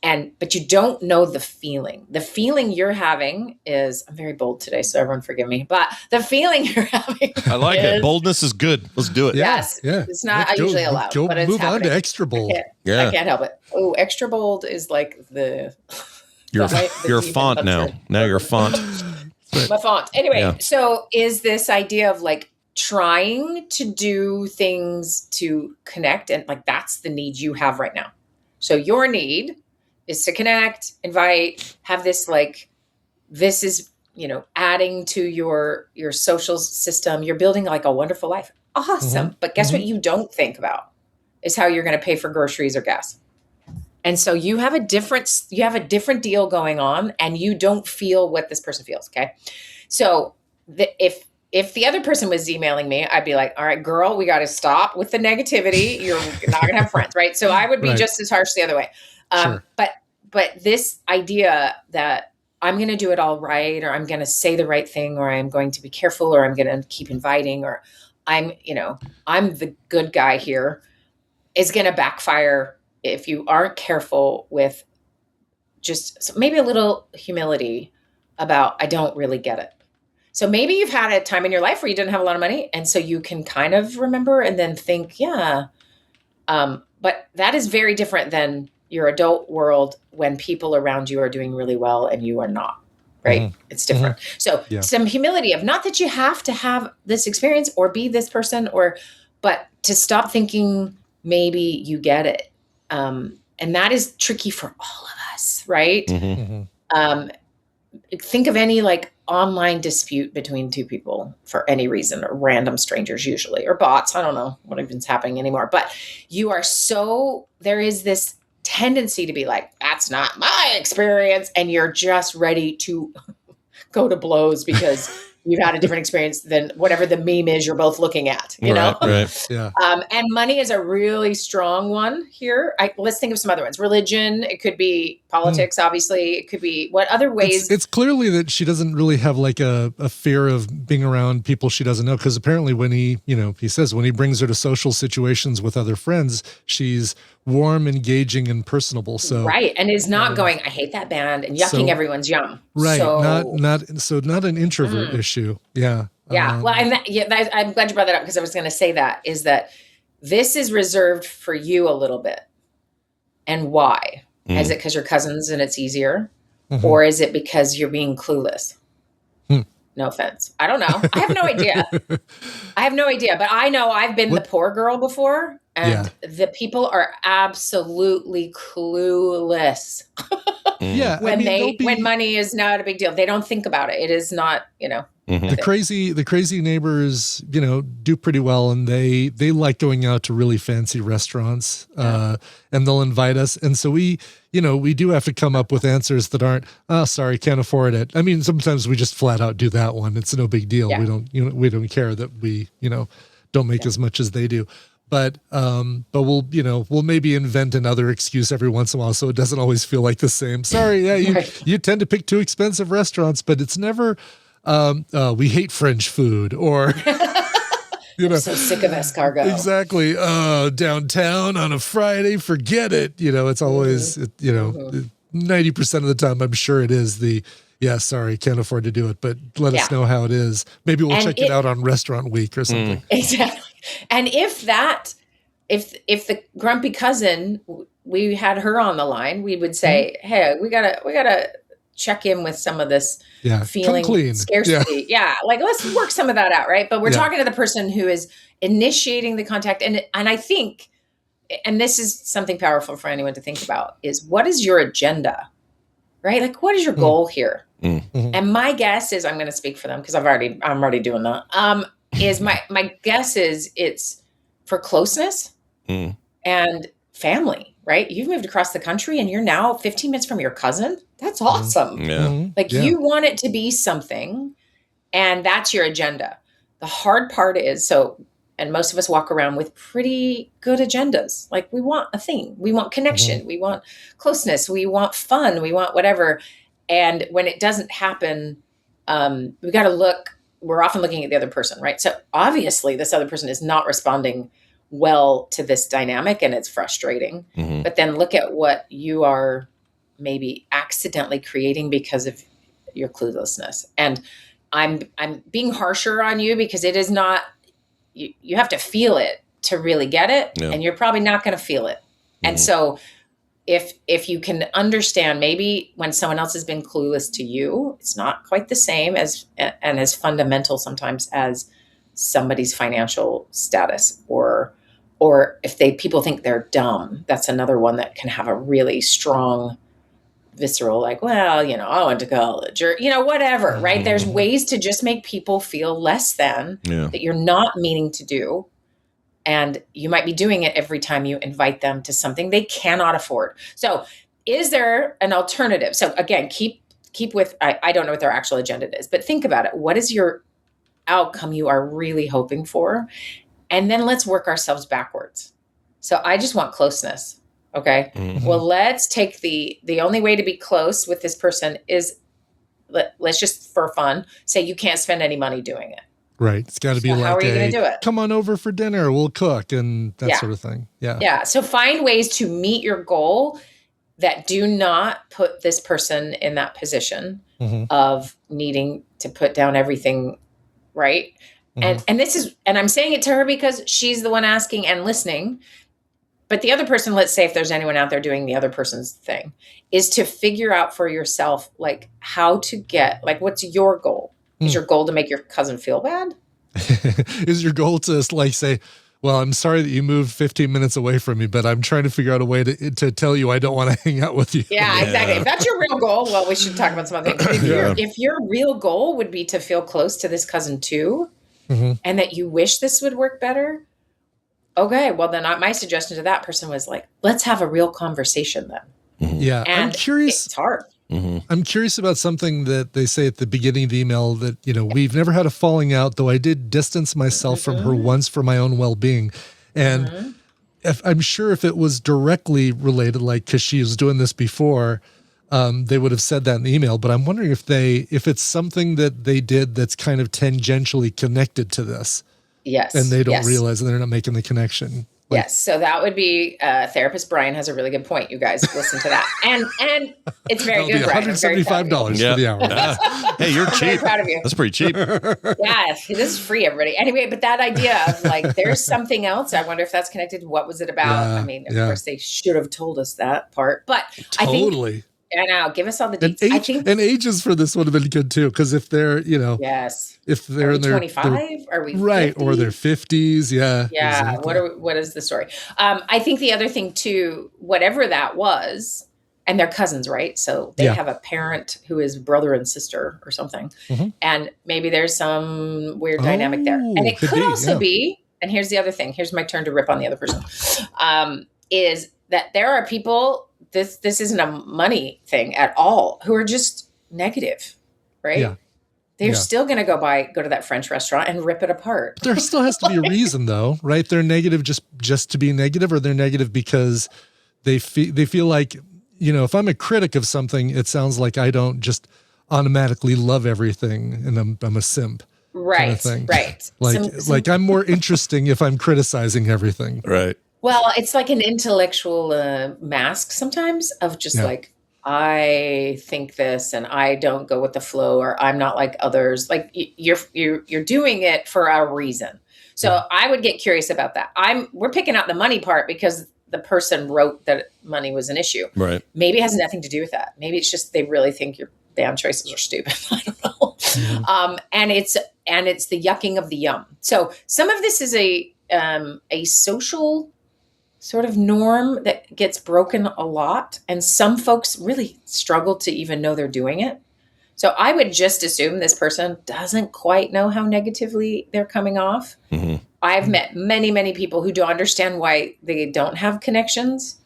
But you don't know the feeling. The feeling you're having is, I'm very bold today, so everyone forgive me, but the feeling you're having I like it. Boldness is good. Let's do it. Yes. Yeah. It's not usually allowed, but it's move happening. on to extra bold. I can't help it. Oh, extra bold is like your font now. Now you're a font. My font. Anyway, so is this idea of like trying to do things to connect and like that's the need you have right now. So your need is to connect, invite, have this like, this is, you know, adding to your social system. You're building like a wonderful life. Awesome. But guess what you don't think about is how you're going to pay for groceries or gas. And so you have a different deal going on and you don't feel what this person feels. Okay. So if the other person was emailing me, I'd be like, all right, girl, we got to stop with the negativity. You're not going to have friends. Right. So I would be just as harsh the other way. but this idea that I'm going to do it all right, or I'm going to say the right thing, or I'm going to be careful, or I'm going to keep inviting, or I'm the good guy here, is going to backfire if you aren't careful with just maybe a little humility about, I don't really get it. So maybe you've had a time in your life where you didn't have a lot of money, and so you can kind of remember and then think, yeah. But that is very different than your adult world when people around you are doing really well and you are not, right? Mm-hmm. It's different. Mm-hmm. So some humility of, not that you have to have this experience or be this person, but to stop thinking maybe you get it. And that is tricky for all of us, right? Mm-hmm. Think of any like online dispute between two people for any reason, or random strangers usually, or bots. I don't know what even's happening anymore, but there is this tendency to be like, that's not my experience. And you're just ready to go to blows because you've had a different experience than whatever the meme is you're both looking at, you know? Right. Yeah. And money is a really strong one here. Let's think of some other ones. Religion. It could be politics, obviously. It could be what other ways. It's clearly that she doesn't really have like a fear of being around people she doesn't know. Because apparently when he says when he brings her to social situations with other friends, she's warm, engaging, and personable. So right. And is not going, I hate that band, and yucking everyone's yum. Right. So, not an introvert issue. Yeah. Yeah. Well, I'm glad you brought that up, because I was going to say that this is reserved for you a little bit. And why? Is it because you're cousins and it's easier? Mm-hmm. Or is it because you're being clueless? No offense. I don't know. I have no idea. But I know I've been the poor girl before, and the people are absolutely clueless. Yeah. When money is not a big deal, they don't think about it. It is not, The crazy neighbors, do pretty well, and they like going out to really fancy restaurants, and they'll invite us. And so we do have to come up with answers that aren't, oh, sorry, can't afford it. I mean, sometimes we just flat out do that one. It's no big deal. Yeah. We don't care that we, don't make as much as they do. But we'll maybe invent another excuse every once in a while, so it doesn't always feel like the same. Sorry, you tend to pick too expensive restaurants, but it's never we hate French food, or I'm so sick of escargot. Exactly. Downtown on a Friday, forget it. It's always 90% of the time I'm sure it is sorry, can't afford to do it, but let us know how it is. Maybe we'll check it out on Restaurant Week or something. Exactly. And if the grumpy cousin, we had her on the line, we would say, hey, we gotta check in with some of this feeling scarcity. Yeah. Like, let's work some of that out. Right. But we're talking to the person who is initiating the contact. And I think, and this is something powerful for anyone to think about, is what is your agenda, right? Like, what is your goal here? Mm-hmm. And my guess is, I'm going to speak for them because I'm already doing that. Is my guess is it's for closeness and family, right? You've moved across the country and you're now 15 minutes from your cousin. That's awesome. Yeah. You want it to be something, and that's your agenda. The hard part is, and most of us walk around with pretty good agendas. Like, we want a thing, we want connection, we want closeness, we want fun, we want whatever. And when it doesn't happen, we got to look, we're often looking at the other person, right? So obviously this other person is not responding well to this dynamic, and it's frustrating. Mm-hmm. But then look at what you are maybe accidentally creating because of your cluelessness. And I'm being harsher on you because it is not, you have to feel it to really get it. Yeah. And you're probably not going to feel it. Mm-hmm. And so if you can understand, maybe when someone else has been clueless to you, it's not quite the same as fundamental sometimes as somebody's financial status, or if people think they're dumb. That's another one that can have a really strong visceral, like, well, I went to college, or, whatever, right? There's ways to just make people feel less than that you're not meaning to do. And you might be doing it every time you invite them to something they cannot afford. So is there an alternative? So again, keep with, I don't know what their actual agenda is, but think about it. What is your outcome you are really hoping for? And then let's work ourselves backwards. So I just want closeness. Okay. Well, let's take the only way to be close with this person is let's just for fun say you can't spend any money doing it. Right. It's got to be So like, how are you going to do it? Come on over for dinner. We'll cook and that sort of thing. Yeah. Yeah. So find ways to meet your goal that do not put this person in that position of needing to put down everything. Right. And I'm saying it to her because she's the one asking and listening. But the other person, let's say if there's anyone out there doing the other person's thing, is to figure out for yourself, like how to get, like, what's your goal? Is your goal to make your cousin feel bad? Is your goal to like say, well, I'm sorry that you moved 15 minutes away from me, but I'm trying to figure out a way to tell you I don't want to hang out with you. Yeah, exactly. If that's your real goal, well, we should talk about some other things. If your real goal would be to feel close to this cousin too, and that you wish this would work better, okay, well, then my suggestion to that person was like, let's have a real conversation then. Yeah, And I'm curious. It's hard. I'm curious about something that they say at the beginning of the email that, we've never had a falling out, though I did distance myself from her once for my own well-being. And I'm sure if it was directly related, like, because she was doing this before, they would have said that in the email. But I'm wondering if it's something that they did that's kind of tangentially connected to this. Yes. And they don't realize they're not making the connection. Yes, so that would be therapist Brian has a really good point. You guys listen to that, and it's very good. Brian. $175 for the hour. Hey, you're cheap. I'm very proud of you. That's pretty cheap. Yeah, this is free, everybody. Anyway, but that idea of like, there's something else. I wonder if that's connected. What was it about? Yeah, I mean, of course, they should have told us that part, but Totally. I know. Give us all the details. And ages for this would have been good too, because if they're, yes, if they're in their 25, are we 50? Or their 50s? Yeah. Yeah. Exactly. What is the story? I think the other thing too, whatever that was, and they're cousins, right? So they have a parent who is brother and sister or something, and maybe there's some weird dynamic there, and it could also be. And here's the other thing. Here's my turn to rip on the other person. Is that there are people. This isn't a money thing at all, who are just negative, right? Yeah. They're still going to go to that French restaurant and rip it apart. There still has to be a reason though, right? They're negative just to be negative, or they're negative because they feel like, if I'm a critic of something, it sounds like I don't just automatically love everything and I'm a simp. Right. Kind of thing. Right. Like I'm more interesting if I'm criticizing everything. Right. Well, it's like an intellectual mask sometimes of just like, I think this and I don't go with the flow, or I'm not like others. Like you're doing it for a reason. So I would get curious about that. We're picking out the money part because the person wrote that money was an issue. Right. Maybe it has nothing to do with that. Maybe it's just they really think your band choices are stupid. I don't know. And it's the yucking of the yum. So some of this is a social sort of norm that gets broken a lot. And some folks really struggle to even know they're doing it. So I would just assume this person doesn't quite know how negatively they're coming off. I've met many, many people who don't understand why they don't have connections.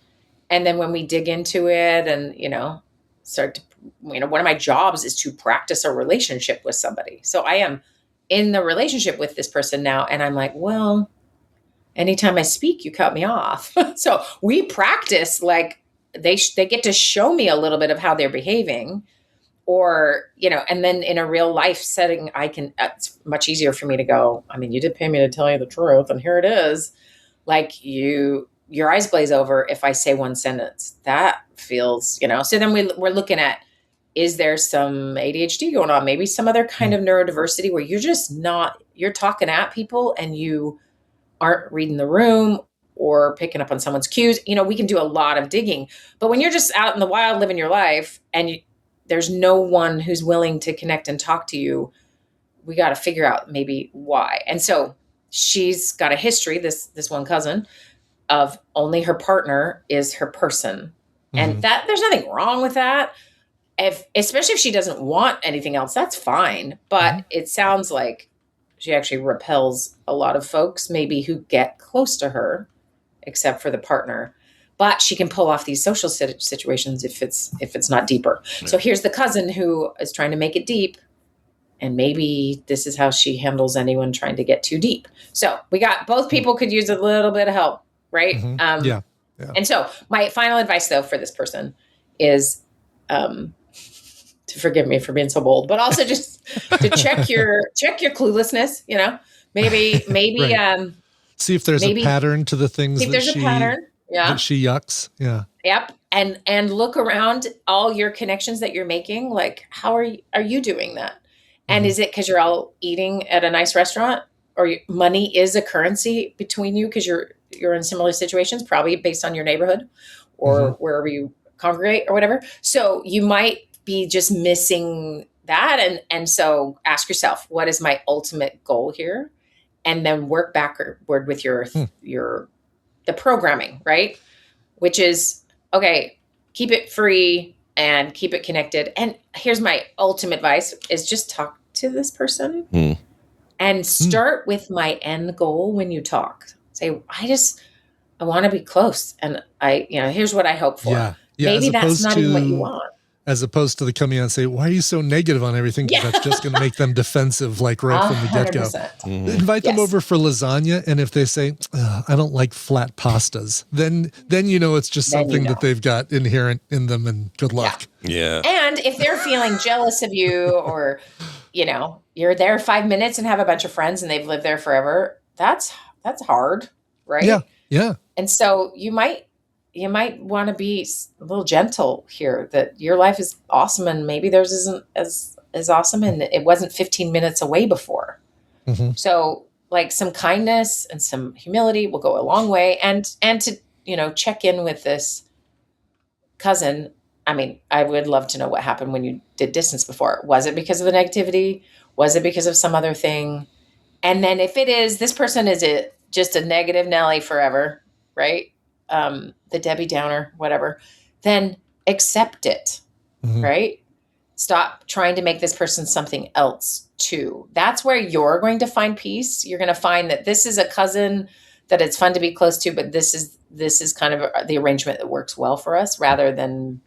And then when we dig into it and, start to, one of my jobs is to practice a relationship with somebody. So I am in the relationship with this person now. And I'm like, well, anytime I speak, you cut me off. So we practice, like they get to show me a little bit of how they're behaving, or, and then in a real life setting, it's much easier for me to go, I mean, you did pay me to tell you the truth, and here it is. Like your eyes glaze over if I say one sentence. That feels, so then we're looking at, is there some ADHD going on? Maybe some other kind of neurodiversity where you're talking at people and you aren't reading the room or picking up on someone's cues. We can do a lot of digging, but when you're just out in the wild living your life and there's no one who's willing to connect and talk to you, we got to figure out maybe why. And so she's got a history, this one cousin, of only her partner is her person. And that there's nothing wrong with that. Especially if she doesn't want anything else, that's fine. But it sounds like she actually repels a lot of folks, maybe who get close to her, except for the partner. But she can pull off these social situations if it's not deeper. Yeah. So here's the cousin who is trying to make it deep, and maybe this is how she handles anyone trying to get too deep. So we got both people could use a little bit of help, right? Yeah. And so my final advice though for this person is to forgive me for being so bold, but also just to check your cluelessness, maybe Right. See if there's a pattern to the things see if there's a pattern. Yeah. That she yucks. Yeah. Yep. And look around all your connections that you're making. Like, how are you doing that? And is it because you're all eating at a nice restaurant, or money is a currency between you because you're in similar situations, probably based on your neighborhood or wherever you congregate or whatever. So you might be just missing that. And so ask yourself, what is my ultimate goal here? And then work backward with the programming, right? Which is, okay, keep it free and keep it connected. And here's my ultimate advice is just talk to this person and start with my end goal when you talk. Say, I want to be close. And here's what I hope for. Yeah. Maybe that's not even what you want. As opposed to the coming out and say, why are you so negative on everything? Because that's just going to make them defensive, like right from the get-go. Invite them over for lasagna, and if they say, I don't like flat pastas, then it's just something that they've got inherent in them, and good luck. Yeah. And if they're feeling jealous of you, or, you're there 5 minutes and have a bunch of friends and they've lived there forever, that's hard, right? Yeah, yeah. And so you might want to be a little gentle here, that your life is awesome and maybe theirs isn't as awesome, and it wasn't 15 minutes away before. So like some kindness and some humility will go a long way. And to, check in with this cousin. I mean, I would love to know what happened when you did distance before. Was it because of the negativity? Was it because of some other thing? And then if it is, this person is just a negative Nelly forever, right? The Debbie Downer, whatever, then accept it, right? Stop trying to make this person something else too. That's where you're going to find peace. You're going to find that this is a cousin that it's fun to be close to, but this is kind of the arrangement that works well for us, rather than,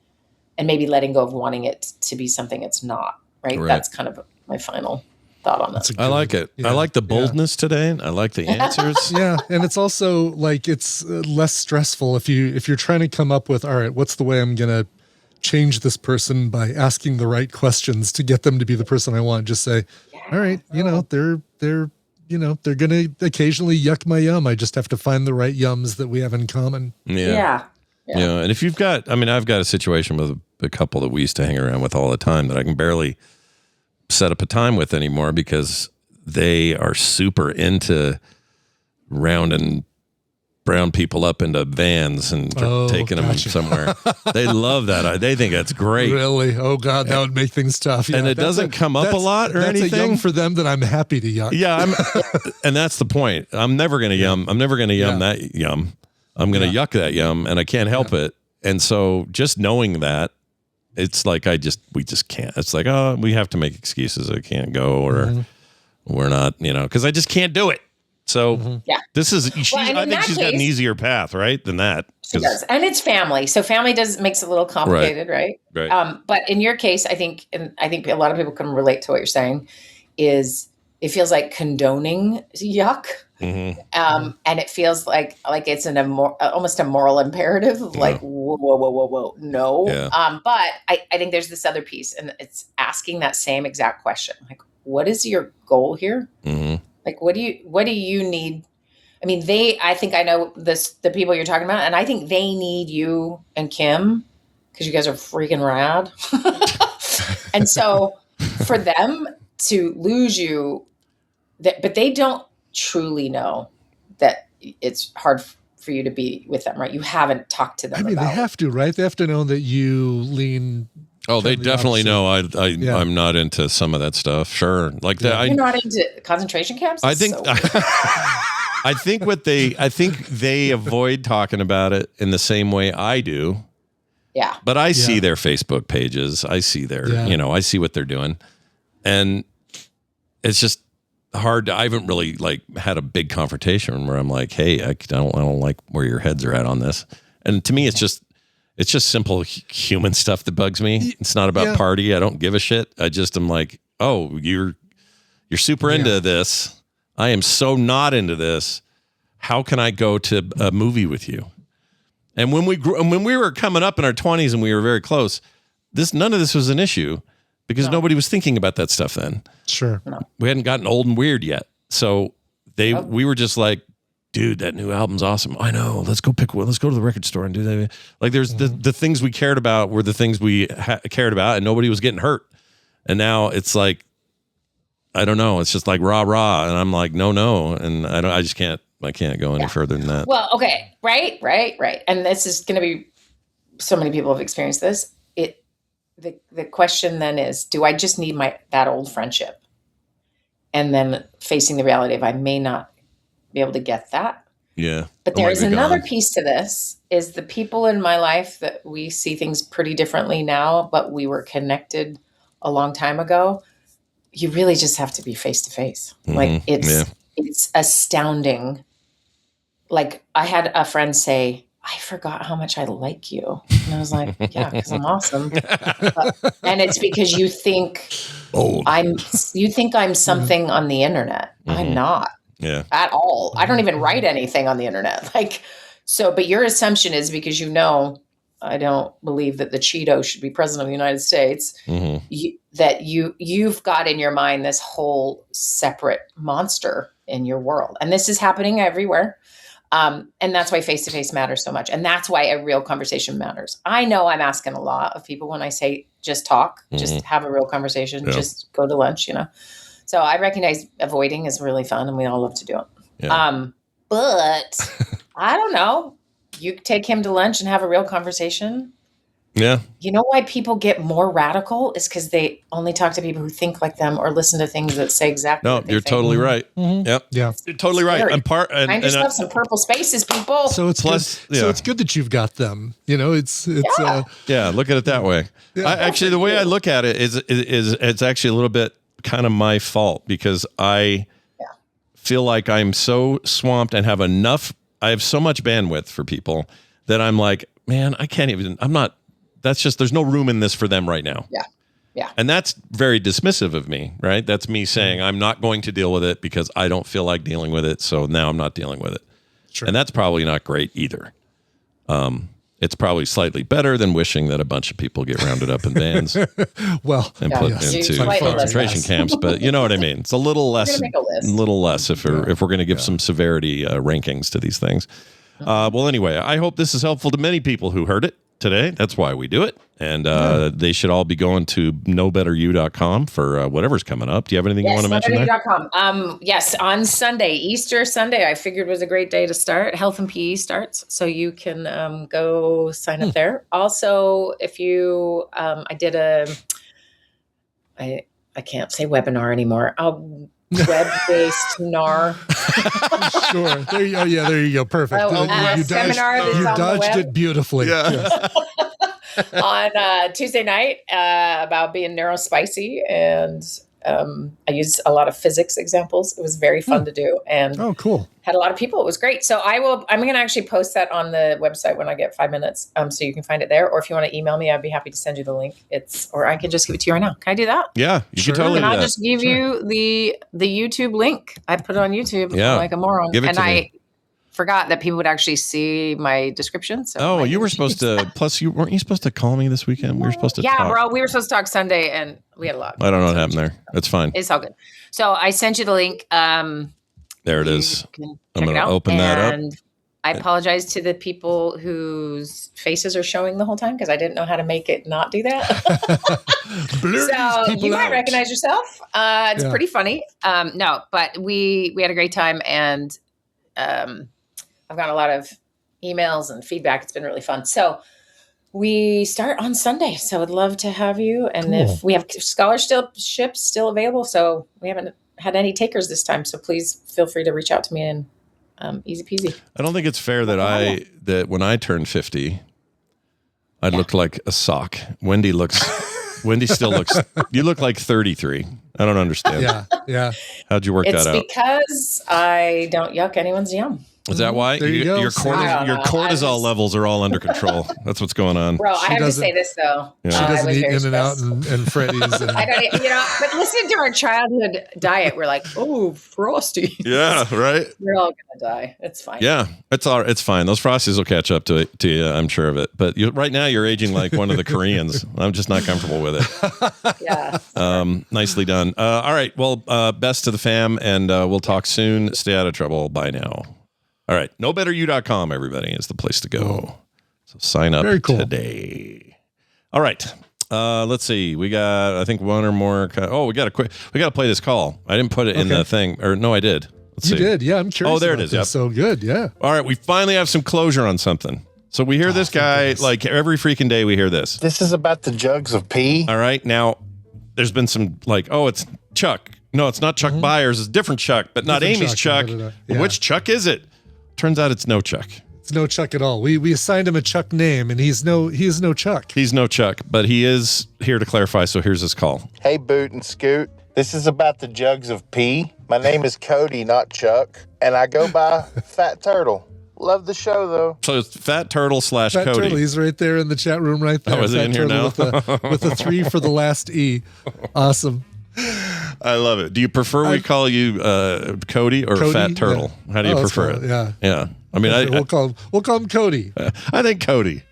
and maybe letting go of wanting it to be something it's not, right? That's kind of my final thought on that. I like it. Yeah, I like the boldness today. I like the answers. Yeah, and it's also like it's less stressful if you're trying to come up with, all right, what's the way I'm going to change this person by asking the right questions to get them to be the person I want. Just say, all right, they're going to occasionally yuck my yum. I just have to find the right yums that we have in common. Yeah. And if you've got, I've got a situation with a couple that we used to hang around with all the time that I can barely set up a time with anymore because they are super into rounding brown people up into vans and taking them somewhere. They love that. They think that's great. Really? Oh God, that would make things tough. Yeah, and it doesn't come up a lot or anything. That's a yum for them that I'm happy to yuck. Yeah, and that's the point. I'm never going to yum. I'm never going to yum that yum. I'm going to yuck that yum, and I can't help it. And so just knowing that, it's like we just can't. It's like, we have to make excuses. I can't go, or we're not, because I just can't do it. So this is, I think she's got an easier path, right, than that. She does. And it's family. So family makes it a little complicated, right? But in your case, I think a lot of people can relate to what you're saying, is it feels like condoning yuck. And it feels like it's almost a moral imperative, like, whoa, no. Yeah. But I think there's this other piece, and it's asking that same exact question. Like, what is your goal here? Like, what do you need? I mean, I think I know the people you're talking about, and I think they need you and Kim because you guys are freaking rad. And so for them to lose you, but they don't truly know that it's hard for you to be with them, right? You haven't talked to them. They have to, right? They have to know that you lean. Oh, they definitely know I'm not into some of that stuff. Sure. Like that. You're not into concentration camps? I think I think they avoid talking about it in the same way I do. Yeah. But I see their Facebook pages. I see I see what they're doing. And it's just hard. I haven't really had a big confrontation where I'm like, hey, I don't like where your heads are at on this. And to me, it's just simple human stuff that bugs me. It's not about party. I don't give a shit. I just am like, oh, you're super into this. I am so not into this. How can I go to a movie with you? And when we were coming up in our 20s and we were very close, none of this was an issue because nobody was thinking about that stuff then. Sure. No. We hadn't gotten old and weird yet. So we were just like, dude, that new album's awesome. I know. Let's go pick one. Let's go to the record store and do that. Like there's the things we cared about were the things we cared about, and nobody was getting hurt. And now it's like, I don't know. It's just like rah rah, and I'm like no, and I just can't. I can't go any further than that. Well, okay, right. And this is going to be, so many people have experienced this. The question then is, do I just need that old friendship? And then facing the reality of I may not be able to get that. Yeah. But there's another piece to this, is the people in my life that we see things pretty differently now, but we were connected a long time ago. You really just have to be face to face. Like it's astounding. Like I had a friend say, I forgot how much I like you. And I was like, yeah, because I'm awesome. And it's because you think I'm something on the internet. I'm not at all. I don't even write anything on the internet. But your assumption is because I don't believe that the Cheeto should be president of the United States, that you've got in your mind this whole separate monster in your world. And this is happening everywhere. And that's why face-to-face matters so much. And that's why a real conversation matters. I know I'm asking a lot of people when I say, just talk, just have a real conversation, just go to lunch, So I recognize avoiding is really fun and we all love to do it. Yeah. But I don't know. You take him to lunch and have a real conversation. Yeah. You know why people get more radical is because they only talk to people who think like them or listen to things that say exactly what they you're think. totally right. Yep. Yeah. You're totally right. Find yourself some purple spaces, people. So it's good. So it's good that you've got them. It's look at it that way. Yeah. Actually, the way I look at it is it's actually a little bit kind of my fault because I feel like I'm so swamped and I have so much bandwidth for people that I'm like, man, there's no room in this for them right now. Yeah. Yeah. And that's very dismissive of me, right? That's me saying I'm not going to deal with it because I don't feel like dealing with it. So now I'm not dealing with it. Sure. And that's probably not great either. It's probably slightly better than wishing that a bunch of people get rounded up in vans and put into concentration camps. But you know what I mean? It's a little less if we're going to give some severity rankings to these things. Well, anyway, I hope this is helpful to many people who heard it today. That's why we do it. And they should all be going to knowbetteryou.com for whatever's coming up. Do you have anything you want to mention there? Yes, on Sunday, Easter Sunday, I figured was a great day to start. Health and PE starts, so you can go sign up there. Also, if you, I did I can't say webinar anymore. Web-based NAR. Sure. There you go. Yeah, there you go. Perfect. You dodged it beautifully. Yeah. Yes. On Tuesday night about being neurospicy, and I used a lot of physics examples. It was very fun to do, and cool. Had a lot of people. It was great. So I'm going to actually post that on the website when I get 5 minutes, so you can find it there. Or if you want to email me, I'd be happy to send you the link. Or I can just give it to you right now. Can I do that? Yeah, you can totally. And I'll just give you the YouTube link. I put it on YouTube like a moron, give it to me. Forgot that people would actually see my description. So you were supposed to. Plus, weren't you supposed to call me this weekend? We were supposed to. Yeah, talk. bro. We were supposed to talk Sunday, and we had a lot. I don't know what happened there. It's fine. It's all good. So I sent you the link. There it is. I'm going to open that up. And I apologize to the people whose faces are showing the whole time because I didn't know how to make it not do that. So you might recognize yourself. It's pretty funny. No, but we had a great time, and I've gotten a lot of emails and feedback. It's been really fun. So we start on Sunday. So I'd love to have you. And if we have scholarships still available, so we haven't had any takers this time. So please feel free to reach out to me, and easy peasy. I don't think it's fair that when I turned 50, I looked like a sock. Wendi still looks, you look like 33. I don't understand. Yeah. How'd you work that out? It's because I don't yuck anyone's yum. Is that why? There you go. Your cortisol levels are all under control. That's what's going on. Bro, I have to say this though. Yeah. She doesn't eat In-N-Out and Freddy's. I don't, but listen to our childhood diet. We're like, oh, Frosty. Yeah, right. We're all gonna die. It's fine. Yeah, it's fine. Those Frosties will catch up to you. I'm sure of it. But right now, you're aging like one of the Koreans. I'm just not comfortable with it. Yeah. Nicely done. All right. Well, best to the fam, and we'll talk soon. Stay out of trouble. Bye now. All right. NoBetterYou.com, everybody, is the place to go. So sign up today. All right. Let's see. We got, I think, one or more. We got to play this call. I didn't put it in the thing. Or no, I did. Let's see. You did. Yeah, I'm curious. Oh, there it is. Yep. So good. Yeah. All right. We finally have some closure on something. So we hear this guy like every freaking day. We hear this. This is about the jugs of pee. All right. Now, there's been some like, it's Chuck. No, it's not Chuck Byers. It's a different Chuck, but not Amy's Chuck. Yeah. Which Chuck is it? Turns out it's no Chuck. It's no Chuck at all. We assigned him a Chuck name, and he is no Chuck. He's no Chuck, but he is here to clarify. So here's his call. Hey, Boot and Scoot. This is about the jugs of pee. My name is Cody, not Chuck, and I go by Fat Turtle. Love the show, though. So it's Fat Turtle / Fat Cody. Turtle, he's right there in the chat room right there. Oh, is he in here now? With a 3 for the last E. Awesome. I love it. Do you prefer we call you Cody or Fat Turtle? Yeah. How do you prefer it? Yeah. Yeah. I mean, we'll call him Cody. I think Cody.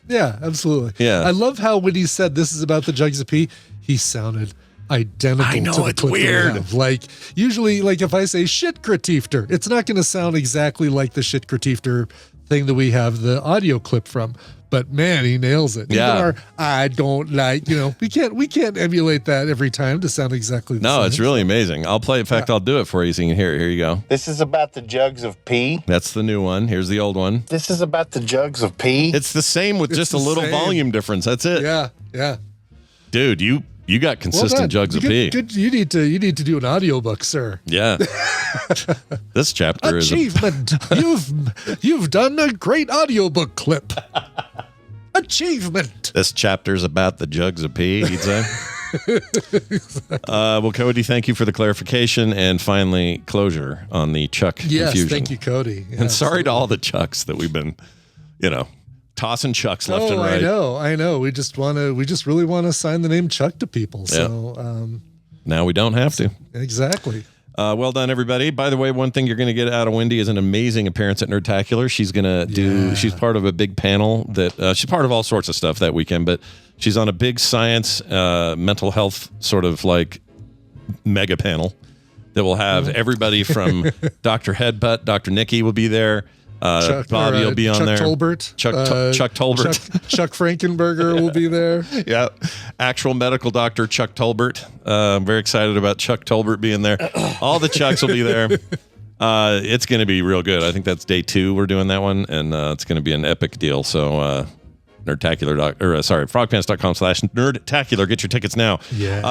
Yeah, absolutely. Yeah. I love how when he said this is about the jugs of pee, he sounded identical I know, to the it's clip weird. we have. Like usually, like if I say shit critiefter, it's not going to sound exactly like the shit critiefter thing that we have the audio clip from. But man, he nails it. Yeah. Even our I don't like, we can't emulate that every time to sound exactly the same. No, it's really amazing. I'll play. In fact, I'll do it for you so you can hear it. Here you go. This is about the jugs of pee. That's the new one. Here's the old one. This is about the jugs of pee. It's the same with just a little volume difference. That's it. Yeah. Dude, you got consistent jugs of pee. You need to do an audiobook, sir. Yeah. This chapter is achievement. You've done a great audiobook clip. Achievement. This chapter's about the jugs of pee, he'd say. Well, Cody, thank you for the clarification and finally closure on the Chuck confusion. Thank you, Cody. Yeah, and sorry to all the Chucks that we've been, tossing Chucks left and right. I know. We just really want to assign the name Chuck to people. So now we don't have to. Exactly. Well done, everybody. By the way, one thing you're going to get out of Wendi is an amazing appearance at Nerdtacular. She's going to do, she's part of a big panel that, she's part of all sorts of stuff that weekend, but she's on a big science, mental health sort of like mega panel that will have everybody from Dr. Headbutt, Dr. Nikki will be there. Bobby will be on there. Tolbert, Chuck Tolbert. Chuck Frankenberger will be there. Yeah. Actual medical doctor Chuck Tolbert. I'm very excited about Chuck Tolbert being there. All the Chucks will be there. It's going to be real good. I think that's day 2 we're doing that one, and it's going to be an epic deal. So frogpants.com/nerdtacular. Get your tickets now. Yeah.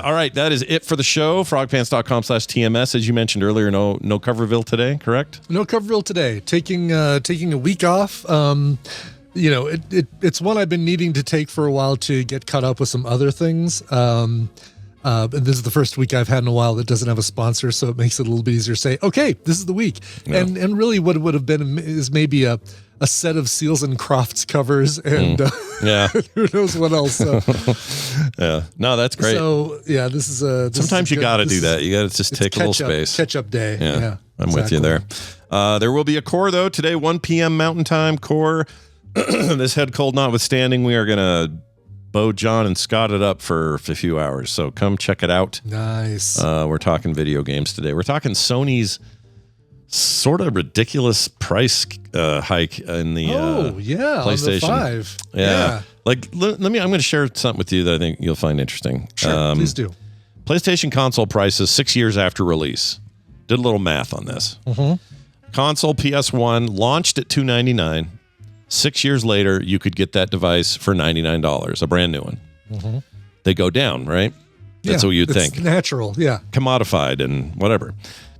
All right, that is it for the show. Frogpants.com/TMS. As you mentioned earlier, no Coverville today, correct? No Coverville today. Taking a week off. It's one I've been needing to take for a while to get caught up with some other things. And this is the first week I've had in a while that doesn't have a sponsor, so it makes it a little bit easier to say, okay, this is the week. Yeah. And really what it would have been is maybe a set of Seals and Crofts covers and who knows what else. So. Yeah, no, that's great. So yeah, this is sometimes you got to do that. You got to just take a little space. Catch up day. Yeah, I'm with you there. There will be a core though today, 1 p.m. Mountain Time core. This head cold notwithstanding, we are gonna Bo, John, and Scott it up for a few hours. So come check it out. Nice. We're talking video games today. We're talking Sony's sort of ridiculous price hike in the PlayStation on the 5. Yeah. Like let me. I'm going to share something with you that I think you'll find interesting. Sure, please do. PlayStation console prices 6 years after release. Did a little math on this. Console PS1 launched at $299. 6 years later, you could get that device for $99, a brand new one. They go down, right? That's what you'd think. Natural, yeah. Commodified and whatever.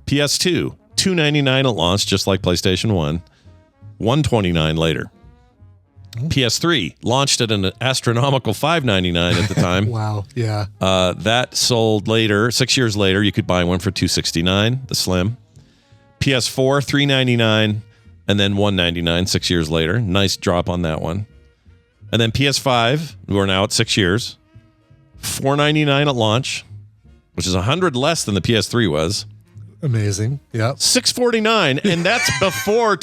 PS2, $299 at launch, just like PlayStation 1. $129 later. PS3 launched at an astronomical $599 at the time. Wow, yeah. That sold later, 6 years later, you could buy one for $269, the Slim. PS4, $399. and then $199 6 years later. Nice drop on that one. And then PS5, we're now at 6 years. $499 at launch, which is $100 less than the PS3 was. Amazing. Yeah. $649, and that's before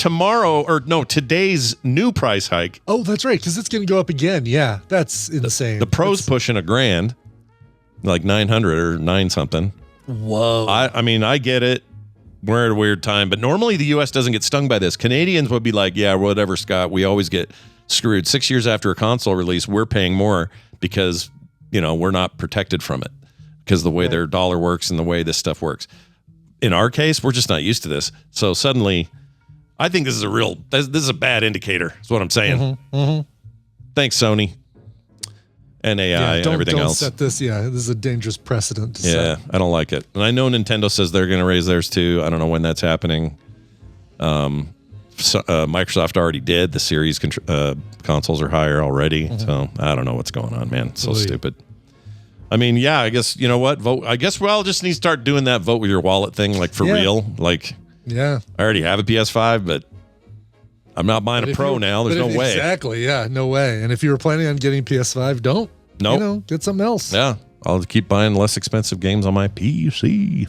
today's new price hike. Oh, that's right, because it's going to go up again. Yeah, that's insane. The Pro's pushing $1,000, like 900 or 9 something. Whoa. I mean, I get it. We're at a weird time, but normally the U.S. doesn't get stung by this. Canadians would be like, yeah, whatever, Scott. We always get screwed. 6 years after a console release, we're paying more because, we're not protected from it because of the way their dollar works and the way this stuff works. In our case, we're just not used to this. So suddenly, I think this is a bad indicator, is what I'm saying. Mm-hmm, mm-hmm. Thanks, Sony and AI and everything else. Don't set this. Yeah, this is a dangerous precedent to set. I don't like it. And I know Nintendo says they're going to raise theirs too. I don't know when that's happening. Microsoft already did. The series consoles are higher already. Mm-hmm. So I don't know what's going on, man. It's so stupid. I mean, yeah, I guess, you know what? Vote. I guess we'll just need to start doing that vote with your wallet thing, like for real. Like, I already have a PS5, but I'm not buying a Pro now. There's no way. Exactly. Yeah, no way. And if you were planning on getting PS5, don't. Nope. Get something else. Yeah. I'll keep buying less expensive games on my PC.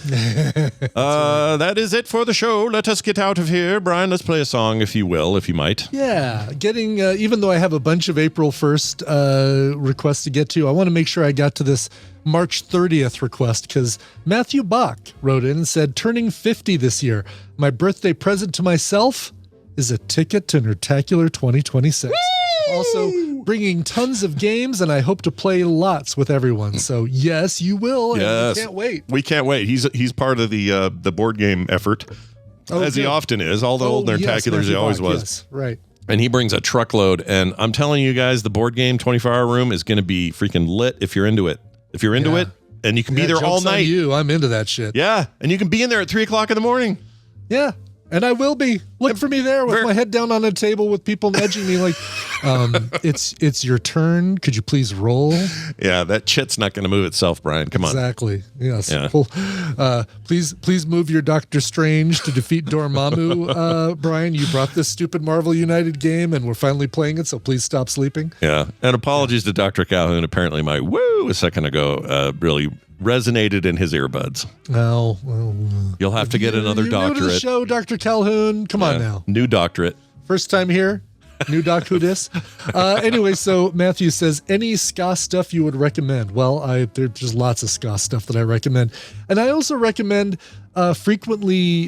That is it for the show. Let us get out of here. Brian, let's play a song, if you will, if you might. Yeah. Getting, even though I have a bunch of April 1st requests to get to, I want to make sure I got to this March 30th request because Matthew Bach wrote in and said, turning 50 this year. My birthday present to myself is a ticket to Nertacular 2026. Whee! Also bringing tons of games, and I hope to play lots with everyone. So yes, you will. Yes, we can't wait. We can't wait. He's part of the board game effort, as he often is. All the old Nertaculars, he always was. Yes, right. And he brings a truckload. And I'm telling you guys, the board game 24-hour room is going to be freaking lit if you're into it. If you're into it, and you can be there all night. I'm into that shit. Yeah, and you can be in there at 3:00 in the morning. Yeah. And I will be. Look for me there with my head down on a table with people nudging me like, it's your turn. Could you please roll? Yeah, that chit's not going to move itself, Brian. Come on. Exactly. Yes. Yeah. Well, please move your Doctor Strange to defeat Dormammu, Brian. You brought this stupid Marvel United game, and we're finally playing it, so please stop sleeping. Yeah. And apologies to Dr. Calhoun. Apparently my woo a second ago really resonated in his earbuds. Oh, you'll have to get another doctorate. New to the show, Dr. Calhoun. Come on now. New doctorate. First time here. New doc who dis. Anyway, so Matthew says, any ska stuff you would recommend? Well, there's just lots of ska stuff that I recommend. And I also recommend frequently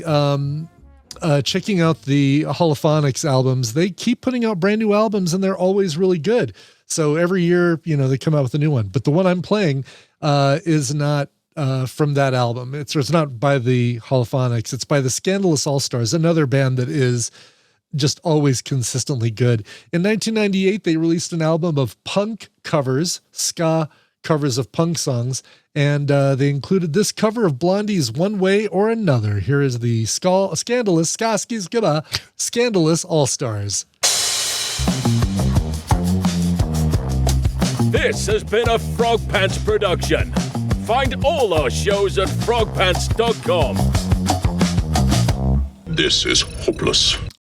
checking out the Holophonics albums. They keep putting out brand new albums and they're always really good. So every year, they come out with a new one. But the one I'm playing is not from that album. It's not by the Holophonics. It's by the Scandalous All-Stars, another band that is just always consistently good. In 1998, they released an album of punk covers, ska covers of punk songs, and they included this cover of Blondie's One Way or Another. Here is the Scandalous Scandalous All-Stars. This has been a Frog Pants production. Find all our shows at frogpants.com. This is hopeless.